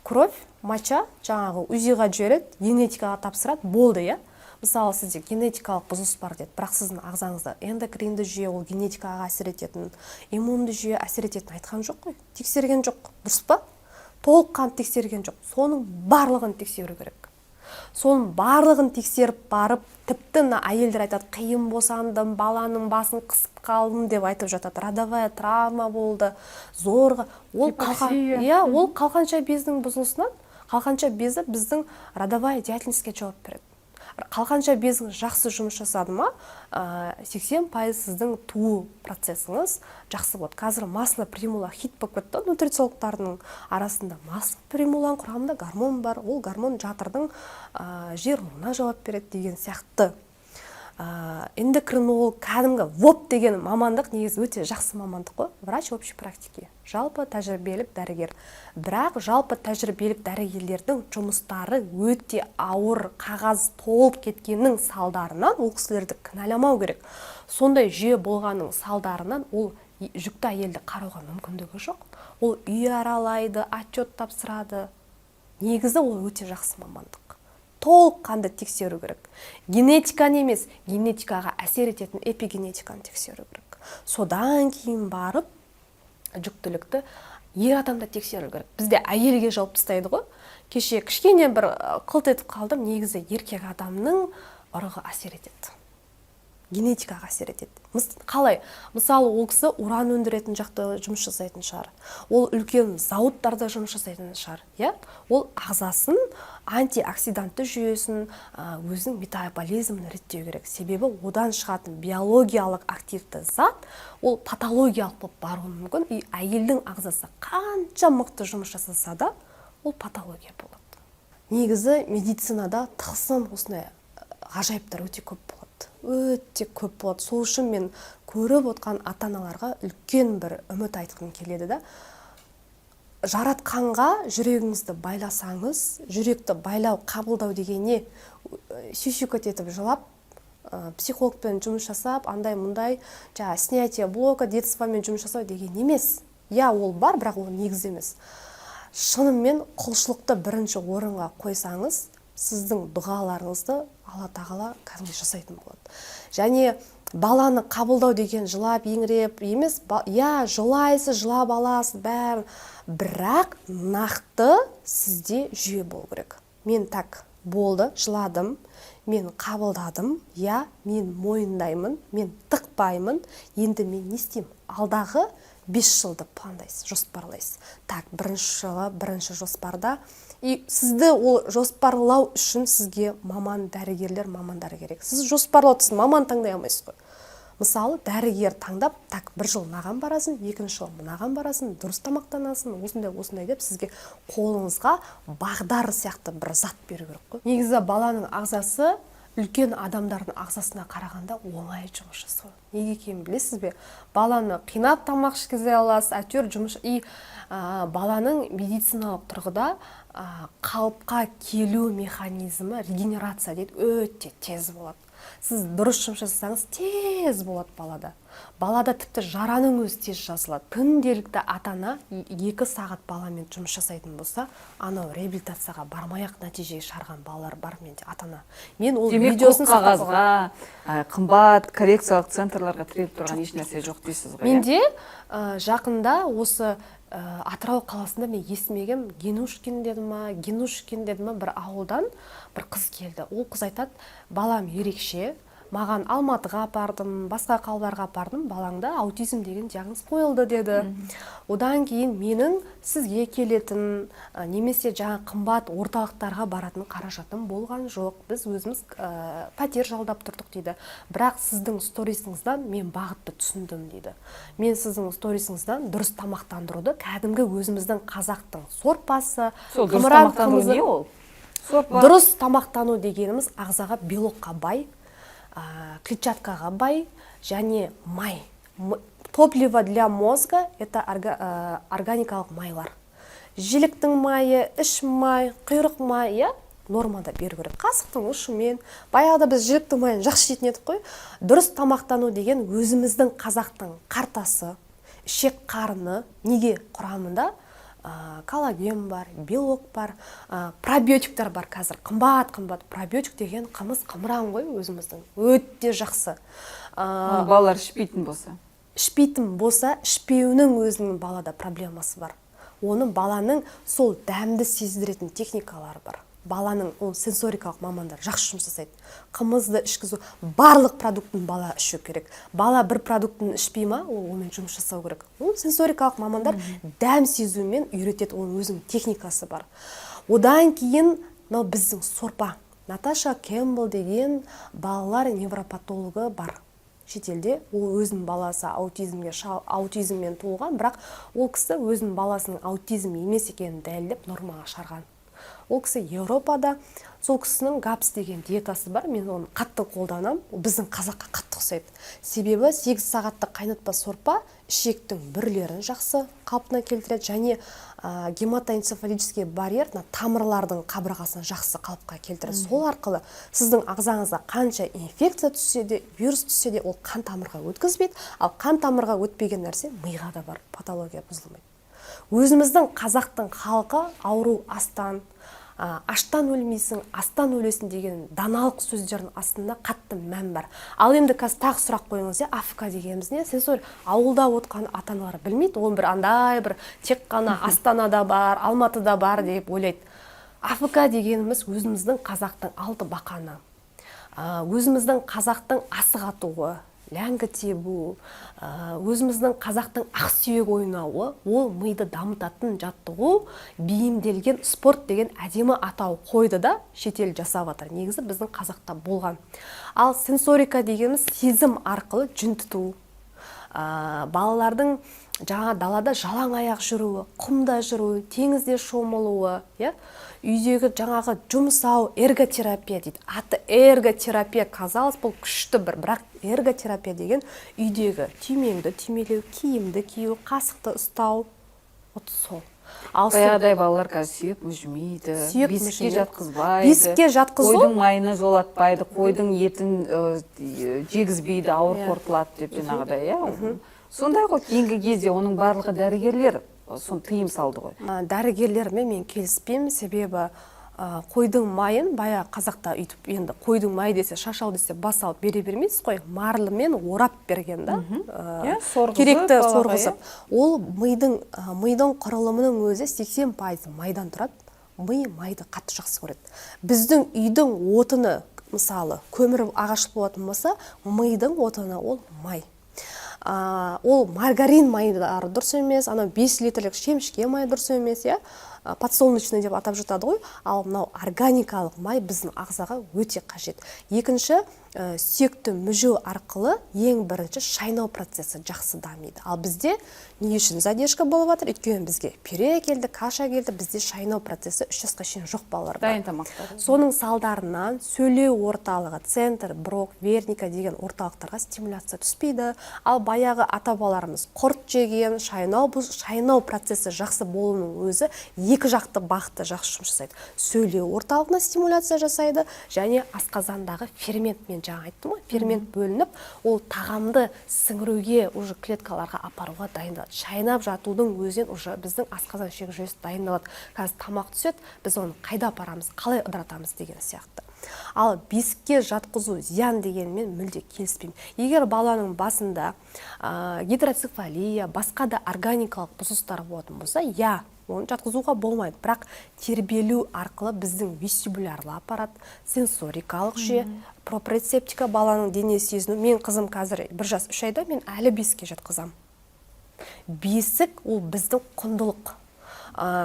кровь, моча, жаңағы УЗИ-ға жібереді, генетикаға тапсырады, болды, Мысалы, сізде генетикалық бұзылыс бар деді, бірақ сіздің ағзаңызда эндокринді жүйе, ол генетикаға әсер ететін, иммунды жүйе әсер ететін айтқан жоқ қой, тексерген жоқ, дұрыс па? Толыққан тексерген жоқ. Соның барлығын тексеру керек. Соның барлығын тексеріп барып, тіпті әйелдер айтады, қиын босандым, баланың басын қысып қалдым деп айтып жатады. Родовая травма болды, зорға. Ол қалқанша бездің бұзылысынан, қалқанша безі біздің родовая деятельностьке жауап береді. Қалқанша безіңіз жақсы жұмыс жасады ма, 80% сіздің туу процесіңіз жақсы болады. Қазір масло примула хит болып кетті, нутрициологтардың арасында масло примуланың құрамында гормон бар, ол гормон жатырдың жиырылуына жауап береді деген сияқты. Эндокринолог, кәдімгі ВОП деген мамандық негізі өте жақсы мамандық қой, врач общей практики, жалпы тәжірибелік дәрігер. Бірақ жалпы тәжірибелік дәрігерлердің жұмыстары өте ауыр, қағаз толып кеткеннің салдарынан ол кісілерді кінәламау керек. Сондай жүйе болғанның салдарынан ол жүкті әйелді қарауға мүмкіндігі жоқ. Ол үй аралайды, отчет тапсырады. Негізі ол өте жақсы мамандық. Толыққанды тексеру керек. Генетиканы емес, генетикаға әсер ететін эпигенетиканы тексеру керек. Содан кейін барып, жүктілікті ер адамда тексеру керек. Бізде әйелге жауып тастайды ғой. Кеше кішкене бір қылт етіп қалдым, негізі еркек адамның ұрығы әсер етеді. генетикаға әсер етеді. Қалай? Мысалы, ол кісі уран өндіретін жақта жұмыс жасайтын шығар. Ол үлкен зауыттарда жұмыс жасайтын шығар. Ол ағзасын, антиоксидантты жүйесін, өзінің метаболизмін реттеу керек. Себебі одан шығатын биологиялық активті зат, ол патологиялық болып баруы мүмкін. И әйелдің ағзасы қанша мықты жұмыс жасаса да, ол патология болады. Негізі медицинада тылсым осындай ғажайыптар өте көп болады. Өте көп болады. Сол үшін мен көріп отқан ата-аналарға үлкен бір үміт айтқым келеді да. Жаратқанға жүрегіңізді байласаңыз, жүректі байлау, қабылдау деген не? Сүйсүйкет етіп жылап, психологпен жұмыс жасап, андай-мұндай, снятие блока, детствомен жұмыс жасау деген емес. Ол бар, бірақ ол негіз емес. Шынымен құлшылықты бірінші орынға қойсаңыз, сіздің дұғаларыңызды Алла тағала кәдімгі жасайтын болады. Және баланы қабылдау деген жылап, еңіреп емес, жылайсыз, жылап аласыз, бәрін. Бірақ нақты сізде жүйе болу керек. Мен так болды, жыладым, мен қабылдадым, мен мойындаймын, мен тықпаймын, енді мен не істеймін? Алдағы 5 жылды пландайсыз, жоспарлайсыз. Так, бірінші жоспарда. И сізді ол жоспарлау үшін сізге дәрігерлер керек. Сіз жоспарлаудың маман таңдай алмайсыз ғой. Мысалы, дәрігер таңдап, так, 1 жыл мынаған барасың, 2 жыл мынаған барасың, дұрыс тамақтанасың, осындай деп сізге қолыңызға бағдар сияқты бір зат беру керек қой. Негізі баланың ағзасы үлкен адамдардың ағзасына қарағанда оңай жұмыс жасау. Неге екенін білесіз бе? Баланы қинап тамақ ішкізе аласыз, әйтеуір жұмыс. Баланың медициналық тұрғыда қалыпқа келу механизмі, регенерация дейді, өте тез болады. Сіз дұрыс жұмыс жасасаңыз, тез болады балада. Балада тіпті жараның өзі тез жазылады. Күнделікті ата-ана 2 сағат баламен жұмыс жасайтын болса, анау реабилитацияға бармай-ақ нәтижеге шығарған балалар бар менде ата-ана. Мен ол видеосын қағазға, қымбат коррекциялық центрларға тіреліп тұрған еш нәрсе жоқ дейсіз ғой. Менде жақында осы Атырау қаласында мен естімегем, Генушкин деді ма, бір ауылдан бір қыз келді. Ол қыз айтады, балам ерекше, маған Алматыға апардым, басқа қалаларға апардым, балаңда аутизм деген диагноз қойылды деді. Одан кейін менің сізге келетін, немесе жаңа қымбат орталықтарға баратын қаражатым болған жоқ. Біз өзіміз пәтер жалдап тұрдық дейді. Бірақ сіздің сторисіңізден мен бағытты түсіндім дейді. Мен сіздің сторисіңізден дұрыс тамақтандыруды, кәдімгі өзіміздің қазақтың сорпасы, қымыран қымызы. Дұрыс тамақтану дегеніміз ағзаға белокқа бай, клетчаткаға бай, және май. Топливо для мозга – это органикалық майлар. Жіліктің майы, іш май, құйрық май, нормада беру керек. Қасықтың ұшымен, баяғыда біз жіліктің майын жақсы жейтін едік қой. Дұрыс тамақтану деген өзіміздің қазақтың қартасы, ішек қарыны, неге құрамында коллаген бар, белок бар, пробиотиктер бар қазір. Қымбат пробиотик деген қымыз қымыран ғой өзіміздің. Өте жақсы. Балалар ішпейтін болса? Ішпейтін болса, ішпеуінің өзінің балада проблемасы бар. Оның баланың сол дәмді сездіретін техникалары бар. Баланың сенсорикалық мамандар жақсы жұмыс жасайды. Қымызды ішкізу, барлық продуктын бала ішу керек. Бала бір продуктын ішпей ма, онымен жұмыс жасау керек. Сенсорикалық мамандар дәм сезумен үйретеді, оның өзінің техникасы бар. Одан кейін біздің сорпа. Наташа Кэмпбелл деген балалар невропатологы бар. Шетелде ол өзінің баласы аутизммен туылған, бірақ ол кісі өзінің баласының аутизм емес екенін дәлелдеп нормаға шығарған. Ол кісі Еуропада, сол кісінің ГАПС деген диетасы бар, мен оны қатты қолданам, біздің қазаққа қатты ұқсайды. Себебі 8 сағатты қайнатпа сорпа ішектің бүрлерін жақсы қалпына келтіреді, және гематоэнцефалический барьер, тамырлардың қабырғасын жақсы қалыпқа келтіреді. Сол арқылы сіздің ағзаңызға қанша инфекция түссе де, вирус түссе де, ол қан тамырға өткізбейді, ал қан тамырға өтпеген нәрсе миға да бар, патология бұзылмайды. Өзіміздің қазақтың халқы ауру астан, аштан өлмейсің, астан өлесің деген даналық сөздердің астында қатты мән бар. Ал енді қазір тағы сұрақ қойыңыз, АФК дегеніміз не? Сенсор ауылда отқан ата-аналар білмейді, ол бір андай бір тек қана Астанада бар, Алматыда бар деп ойлайды. АФК дегеніміз өзіміздің қазақтың алты бақаны. өзіміздің қазақтың асық атуы, ләңгі тебу, өзіміздің қазақтың ақсүйек ойнауы, ол миды дамытатын жаттығу, бейімделген спорт деген әдемі атау қойды да шетел жасап жатыр. Негізі біздің қазақта болған. Ал сенсорика дегеніміз сезім арқылы жүн тұту. Балалардың жаңа далада жалаң аяқ жүруі, құмда жүруі, теңізде шомылуы, үйдегі жаңағы жұмсау, эрготерапия дейді. Аты эрготерапия, казалось, бұл күшті бірақ эрготерапия деген үйдегі түймеңді түймелеу, киімді кию, қасықты ұстау, сол. Баяғыдай балалар қазір сүйек мүжмейді, бесікке жатқызбайды, бесікке жатқызу, қойдың майына жолатпайды, қойдың етін жегізбейді, ауыр қорытылады деп жаңағыдай, сондай ғой. Кейінгі кезде оның барлығы дәрігерлер соны тыйым салды ғой. Дәрігерлермен мен келіспеймін, себебі қойдың майын, бая қазақта үйтіп, енді қойдың май десе, шашау десе бас алып бере бермейсіз қой, марлымен орап берген да, керекті сорғызып. Ол мидың құрылымының өзі 80% майдан тұрады. Майды қатты жақсы көреді. Біздің үйдің отыны, мысалы, көмір ағаш болатын болса, мидың отыны ол май. Ол маргарин майдары дұрыс емес, 5 литрлік шемішке май дұрыс емес, подсолнечный деп атап жатады ғой. Ал мынау органикалық май біздің ағзаға өте қажет. Екінші, сүйекті мүжу арқылы ең бірінші шайнау процесі жақсы дамиды. Ал бізде не үшін задержка болып жатыр? Өйткені бізге пюре келді, каша келді, бізде шайнау процесі 3 жасқа шейін жоқ балаларда. Дайын тамақтар. Соның салдарынан сөйлеу орталығы, центр, брок, верника деген орталықтарға стимуляция түспейді. Ал баяғы ата-бабаларымыз құрт жеген, шайнау процесі жақсы болуының өзі екі жақты бағытта жақсы жұмыс жасайды. Сөйлеу орталығына стимуляция жасайды және асқазандағы ферментмен, жаңа айттым ғой, фермент бөлініп, ол тағамды сіңіруге, уже клеткаларға апаруға дайындалады. Шайнап жатудың өзінен уже біздің асқазан ішек жүйесі дайындалады. Қазір тамақ түседі, біз оны қайда апарамыз, қалай ыдыратамыз деген сияқты. Ал бесікке жатқызу зиян дегенмен мүлде келіспеймін. Егер баланың басында гидроцефалия, басқа да органикалық бұзылыстар болатын болса, оны жатқызуға болмайды. Бірақ тербелу арқылы біздің вестибулярлы аппарат, сенсорикалық жүйе, пропрецептика, баланың дене сезіну. Мен қызым қазір 1 жас 3 айда, мен әлі бесікке жатқызам. Бесік ол біздің құндылық.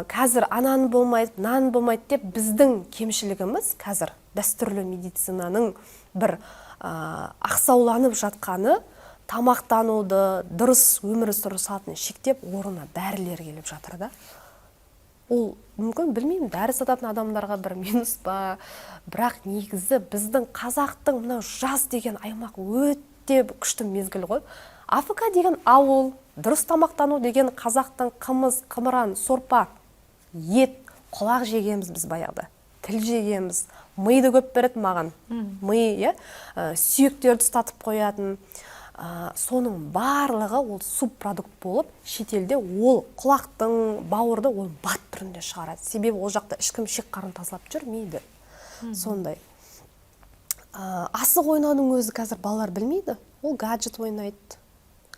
Қазір ананы болмайды, наны болмайды деп біздің кемшілігіміз қазір дәстүрлі медицинаның бір ақсауланып жатқаны, тамақтануды, дұрыс өмір сүру салтын шектеп, орнына дәрілер келіп жатыр да. Ол мүмкін білмеймін, дәрі сататын адамдарға бір минус ба, бірақ негізі біздің қазақтың мынау жаз деген аймақ өте күшті мезгіл ғой. Африка деген ауыл, дұрыс тамақтану деген қазақтың қымыз, қымыран, сорпа, ет, құлақ жегеміз біз баяғыда, тіл жегеміз, миды көп береді маған. Ми, сүйектерді ұстатып қоятын. Соның барлығы ол субпродукт болып, шетелде ол құлақтың, бауырды ол бат түрінде шығарады. Себебі ол жақта ешкім шек қарын тазалап жүрмейді. Сондай. Асық ойнаудың өзі қазір балалар білмейді. Ол гаджет ойнайды.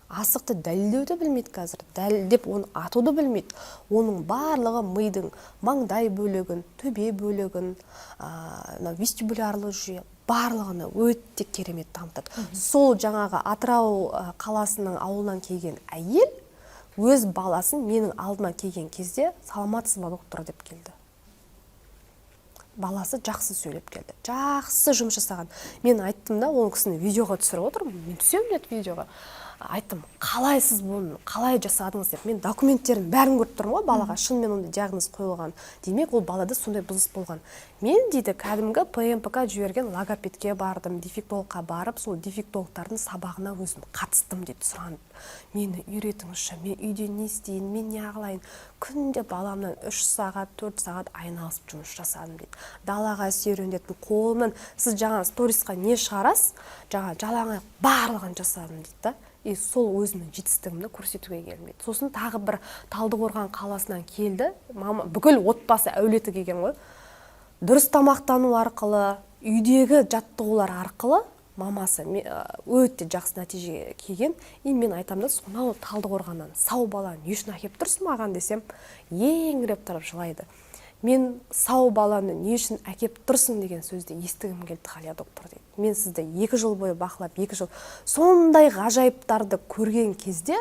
Асықты дәлелдеуді білмейді қазір. Дәлелдеп оны атуды білмейді. Оның барлығы мидың маңдай бөлігін, төбе бөлігін, вестибулярлы жүйе барлығыны өте керемет дамытады. Сол жаңағы Атырау қаласының ауылынан келген әйел өз баласын менің алдыма келген кезде саламатсыз ба доктор деп келді. Баласы жақсы сөйлеп келді. Жақсы жұмыс жасаған. Мен айттым да, оның кісіні видеоға түсіріп отырмын. Мен түсемін еді видеоға. Айттым, қалай сіз бұны, қалай жасадыңыз деп. Мен документтерін бәрін көріп тұрмын ғой, балаға шынымен ондай диагноз қойылған. Демек, ол балада сондай бұзылыс болған. Мен дейді, кәдімгі ПМПК жіберген логопедке бардым, дефектологқа барып, сол дефектологтардың сабағына өзім қатыстым дейді, сұранып. Мені үйретіңізші, мен үйде не істейін, мен не қылайын. Күнде баламнан 3 сағат, 4 сағат айналысып жұмыс жасадым дейді. Далаға серуендетіп, қолымнан сіз жаңа сторисқа не шығарасыз, жаңа жалаңай барлығын жасадым дейді. И сол өзімнің жетістігімді көрсетуге келмейді. Сосын тағы бір Талдықорған қаласынан келді. Мама бүкіл отбасы әулеті келген ғой. Дұрыс тамақтану арқылы, үйдегі жаттығулар арқылы мамасы өте жақсы нәтижеге келген. И мен айтам да, сонау Талдықорғаннан сау бала не үшін әкеп тұрсың маған десем, еңіреп тұрып жылайды. мен сау баланы не үшін әкеп тұрсың деген сөзді естігім келді, Ғалия доктор дейді. Мен сізді 2 жыл бойы бақылап, 2 жыл сондай ғажайыптарды көрген кезде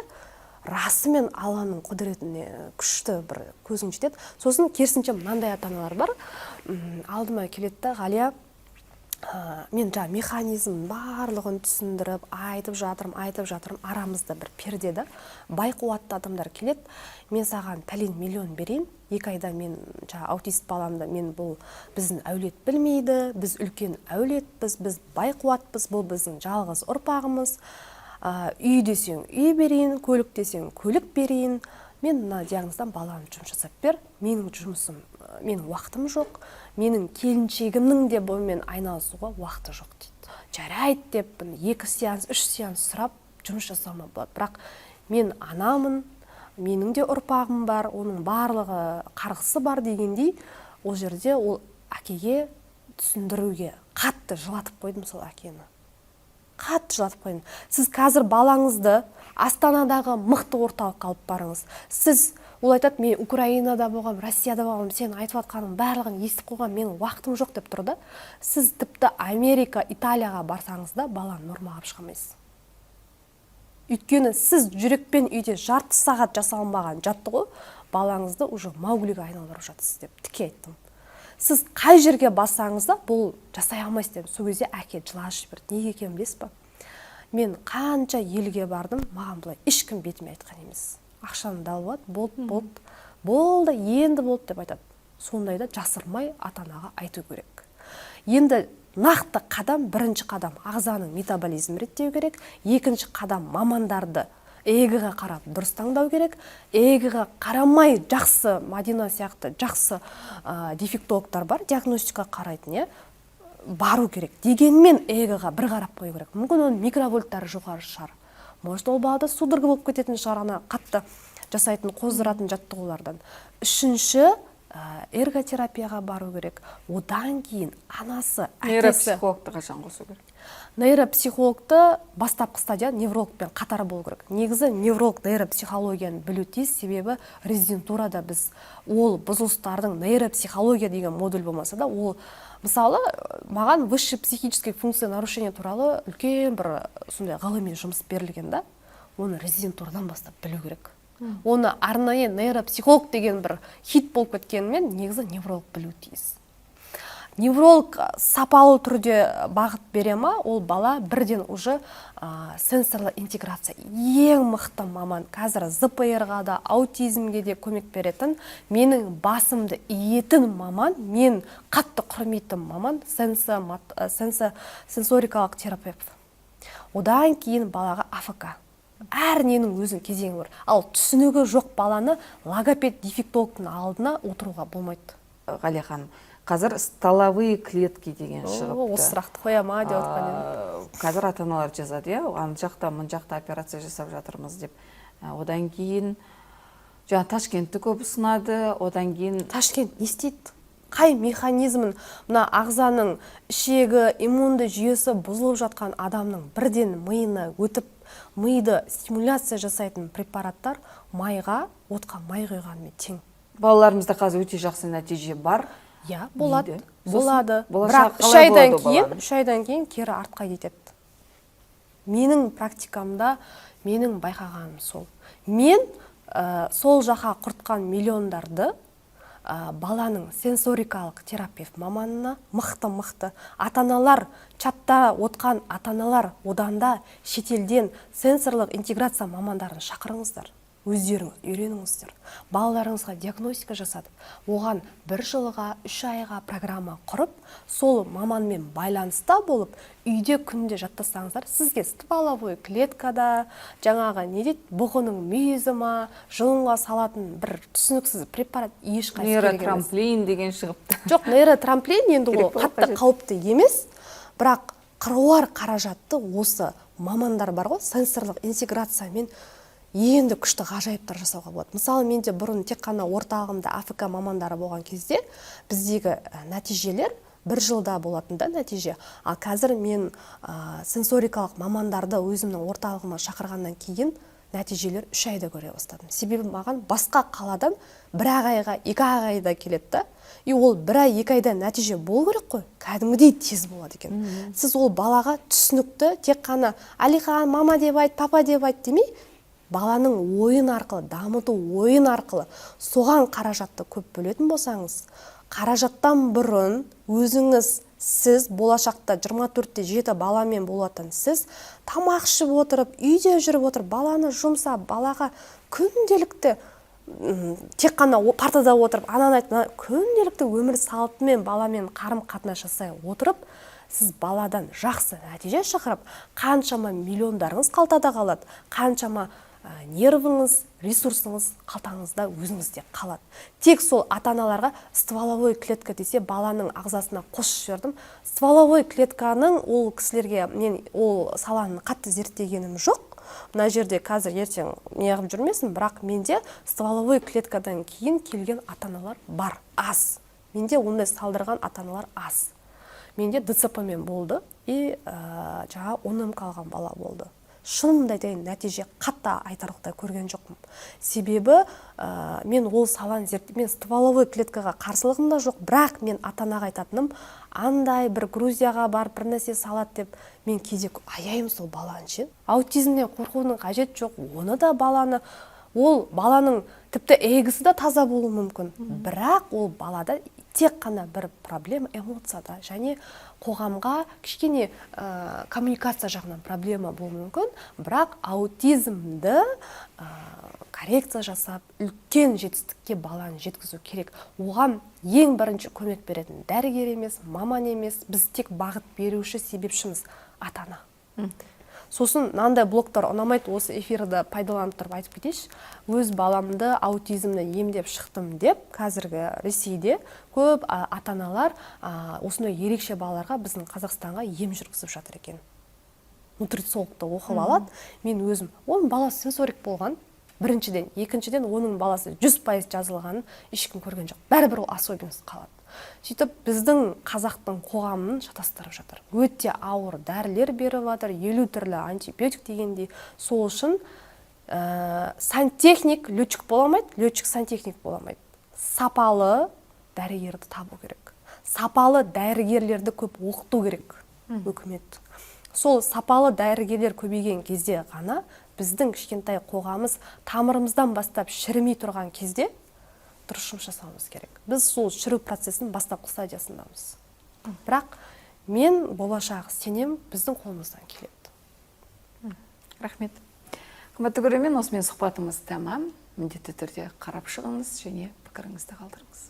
расымен Алланың құдіретіне күшті бір көзің жетеді. Сосын керісінше мынандай ата-аналар бар, алдыма келеді да, Ғалия, мен жаңа механизм барлығын түсіндіріп, айтып жатырмын, арамызда бір перде да, бай қуатты адамдар келеді, мен саған пәлен миллион берейін, 2 айда мен жаңа аутист баламды, мен бұл біздің әулет білмейді, біз үлкен әулетпіз, біз бай қуатпыз, бұл біздің жалғыз ұрпағымыз, үй десең үй берейін, көлік десең көлік берейін, мен мына диагноздан баланы жұмыс жасап бер, менің жұмысым, менің уақытым жоқ, менің келіншегімнің де бұнымен айналысуға уақыты жоқ дейді. Жарайды деп 2 сеанс, 3 сеанс сұрап жұмыс жасауыма болады. Бірақ мен анамын, менің де ұрпағым бар, оның барлығы қарғысы бар дегендей, ол жерде ол әкеге түсіндіруге қатты жылатып қойды, мысалы әкені. Қатты жылатып қойдым. Сіз қазір балаңызды Астанадағы мықты орталыққа алып барыңыз. Сіз, ол айтады, мен Украинада болғам, Россияда болғам, сен айтып жатқаның барлығын естіп қойған, менің уақытым жоқ деп тұрды. Сіз тіпті Америка, Италияға барсаңыз да баланы нормаға шығамайсыз. Өйткені сіз жүрекпен үйде жарты сағат жасалынбаған жаттығу балаңызды уже Мауглиге айналдырып жатсыз деп тіке айттым. Сіз қай жерге бассаңыз да бұл жасай алмайсыз деп. Сол кезде әке жылап жіберді. Неге екенін білесіз ба? Мен қанша елге бардым, маған бұлай ешкім бетіме айтқан емес. Ақшаны да алып, болды, енді болды деп айтады. Сондайда жасырмай ата-анаға айту керек. Енді нақты қадам, бірінші қадам ағзаның метаболизмін реттеу керек, екінші қадам мамандарды эгоға қарап дұрыс таңдау керек. Эгоға қарамай жақсы, Мадина сияқты жақсы дефектологтар бар, диагностика қарайтын, бару керек. Дегенмен эгоға бір қарап қою керек. Мүмкін оның микровольттары жоғары шығар. Может, ол балада судорога болып кететін шығар, ана қатты жасайтын, қоздыратын жаттығулардан. Үшінші, эрготерапияға бару керек. Одан кейін анасы, әкесі. Нейропсихологты қашан қосу керек? Нейропсихологты бастапқы стадия неврологпен қатар болу керек. Негізі невролог нейропсихологияны білу тиіс, себебі резидентурада біз ол бұзылыстардың нейропсихология деген модуль болмаса да, ол мысалы маған высший психический функция нарушения туралы үлкен бір сондай ғылыми жұмыс берілген да, оны резидентурадан бастап білу керек. Оны арнайы нейропсихолог деген бір хит болып кеткенімен негізі невролог білу тиіс. Невролог сапалы түрде бағыт бере ма, ол бала бірден уже сенсорлы интеграция ең мықты маман. Қазір ЗПР-ға да, аутизмге де көмек беретін, менің басымды иетін маман, мен қатты құрметтім маман, сенсорикалық терапевт. Одан кейін балаға АФК. Әрненің өзінің кезеңі бар. Ал түсінігі жоқ баланы логопед дефектологтың алдына отыруға болмайды. Ғалия ханым, қазір столовые клетки деген шығыпты. Осы сұрақты қояма деп отқан едім. Қазір ата-аналар жазады, ан жақта, мын жақта операция жасап жатырмыз деп. Одан кейін жаңа Ташкентті көп ұсынады, одан кейін Ташкент не істейді? Қай механизмін, мына ағзаның ішегі, иммунды жүйесі бұзылып жатқан адамның бірден миына өтіп, миды стимуляция жасайтын препараттар майға, отқа май құйғанмен тең. Балаларымызда қазір өте жақсы нәтиже бар. Я, болады. Болады. Бірақ 3 айдан кейін кері артқа кетеді. Менің практикамда, менің байқағаным сол. Мен сол жаққа құртқан миллиондарды баланың сенсорикалық терапевт маманына мықты ата-аналар, чатта отқан ата-аналар, оданда шетелден сенсорлық интеграция мамандарын шақырыңыздар. Өздеріңіз үйреніңіздер. Балаларыңызға диагностика жасадып, оған 1 жылға, 3 айға программа құрып, сол маманмен байланыста болып, үйде күнде жаттасаңыздар, сізге стволовой клеткада, жаңағы не дейді, бұғының мүйізіма, жылынға салатын бір түсініксіз препарат ешқайсы керек емес. Нейротрамплин деген шығыпты. Жоқ, нейротрамплин енді ол қатты қауіпті емес, бірақ қыруар қаражатты осы мамандар бар ғой, сенсорлық интеграциямен енді күшті ғажайыптар жасауға болады. Мысалы, менде бұрын тек қана орталығымда АФК мамандары болған кезде біздегі нәтижелер 1 жылда болатын да нәтиже. Ал қазір мен сенсорикалық мамандарды өзімнің орталығыма шақырғаннан кейін нәтижелер 3 айда көре бастадым. Себебі маған басқа қаладан 1 айға, 2 айда келеді да. И ол 1 ай, 2 айда нәтиже болу керек қой. Кәдімгідей тез болады екен. Сіз ол балаға түсінікті тек қана Алихан, мама деп айт, папа деп айт демей, баланың ойын арқылы, дамыту ойын арқылы соған қаражатты көп бөлетін болсаңыз, қаражаттан бұрын өзіңіз, сіз болашақта 24-те 7 баламен болатын сіз тамақ ішіп отырып, үйде жүріп отырып, баланы жұмса, балаға күнделікті тек қана партада отырып, ананы айт, күнделікті өмір салтымен баламен қарым-қатынас жасай отырып, сіз баладан жақсы нәтиже шығарып, қаншама миллиондарыңыз қалтада қалады, қаншама нервіңіз, ресурсыңыз қалтаңызда өзіңізде қалады. Тек сол ата-аналарға стволовой клетка десе, баланың ағзасына қосып жібердім. Стволовой клетканың ол кісілерге мен ол саланы қатты зерттегенім жоқ. Мына жерде қазір ертең неғып жүрмесін, бірақ менде стволовой клеткадан кейін келген ата-аналар бар, аз. Менде ондай салдырған ата-аналар аз. Менде ДЦП-мен болды и жаңа 10 қалған бала болды. Шынымды айтайын, нәтиже қатты айтарлықтай көрген жоқпын. Себебі мен ол саланы мен стволовой клеткаға қарсылығым да жоқ, бірақ мен ата-анаға айтатыным, андай бір Грузияға барып бір нәрсе салат деп, мен кейде аяйым сол баланы ше. Аутизмнен қорқудың қажет жоқ, оны да ол баланың тіпті эгосы да таза болуы мүмкін. Бірақ ол балада тек қана бір проблема эмоцияда, және қоғамға кішкене коммуникация жағынан проблема болуы мүмкін. Бірақ аутизмді коррекция жасап, үлкен жетістікке баланы жеткізу керек. Оған ең бірінші көмек беретін дәрігер емес, маман емес, біз тек бағыт беруші, себепшіміз ата-ана. Сосын мынандай блоктар ұнамайды, осы эфирді пайдаланып тұрып айтып кетейінші. Өз баламды аутизмді емдеп шықтым деп, қазіргі Ресейде көп ата-аналар осындай ерекше балаларға біздің Қазақстанға ем жүргізіп жатыр екен. Нутрициологты оқып алады. Мен өзім, оның баласы сенсорик болған. Біріншіден, екіншіден оның баласы 100% жазылғанын ешкім көрген жоқ. Бәрібір ол особенность қалады. Сөйтіп, біздің қазақтың қоғамын шатастырып жатыр. Өте ауыр дәрілер беріп жатыр, 50 түрлі антибиотик дегендей. Сол үшін сантехник летчик боламайды, летчик сантехник боламайды. Сапалы дәрігерді табу керек. Сапалы дәрігерлерді көп оқыту керек үкімет. Сол сапалы дәрігерлер көбейген кезде ғана біздің кішкентай қоғамыз тамырымыздан бастап шірімей тұрған кезде дұрыс жұмыс жасауымыз керек. Біз сол шіру процесінің бастапқы стадиясындамыз. Бірақ мен болашақ сенем, біздің қолымыздан келеді. Рахмет. Қымбатты көрермен, осымен сұхбатымыз тамам. Міндетті түрде қарап шығыңыз және пікіріңізді қалдырыңыз.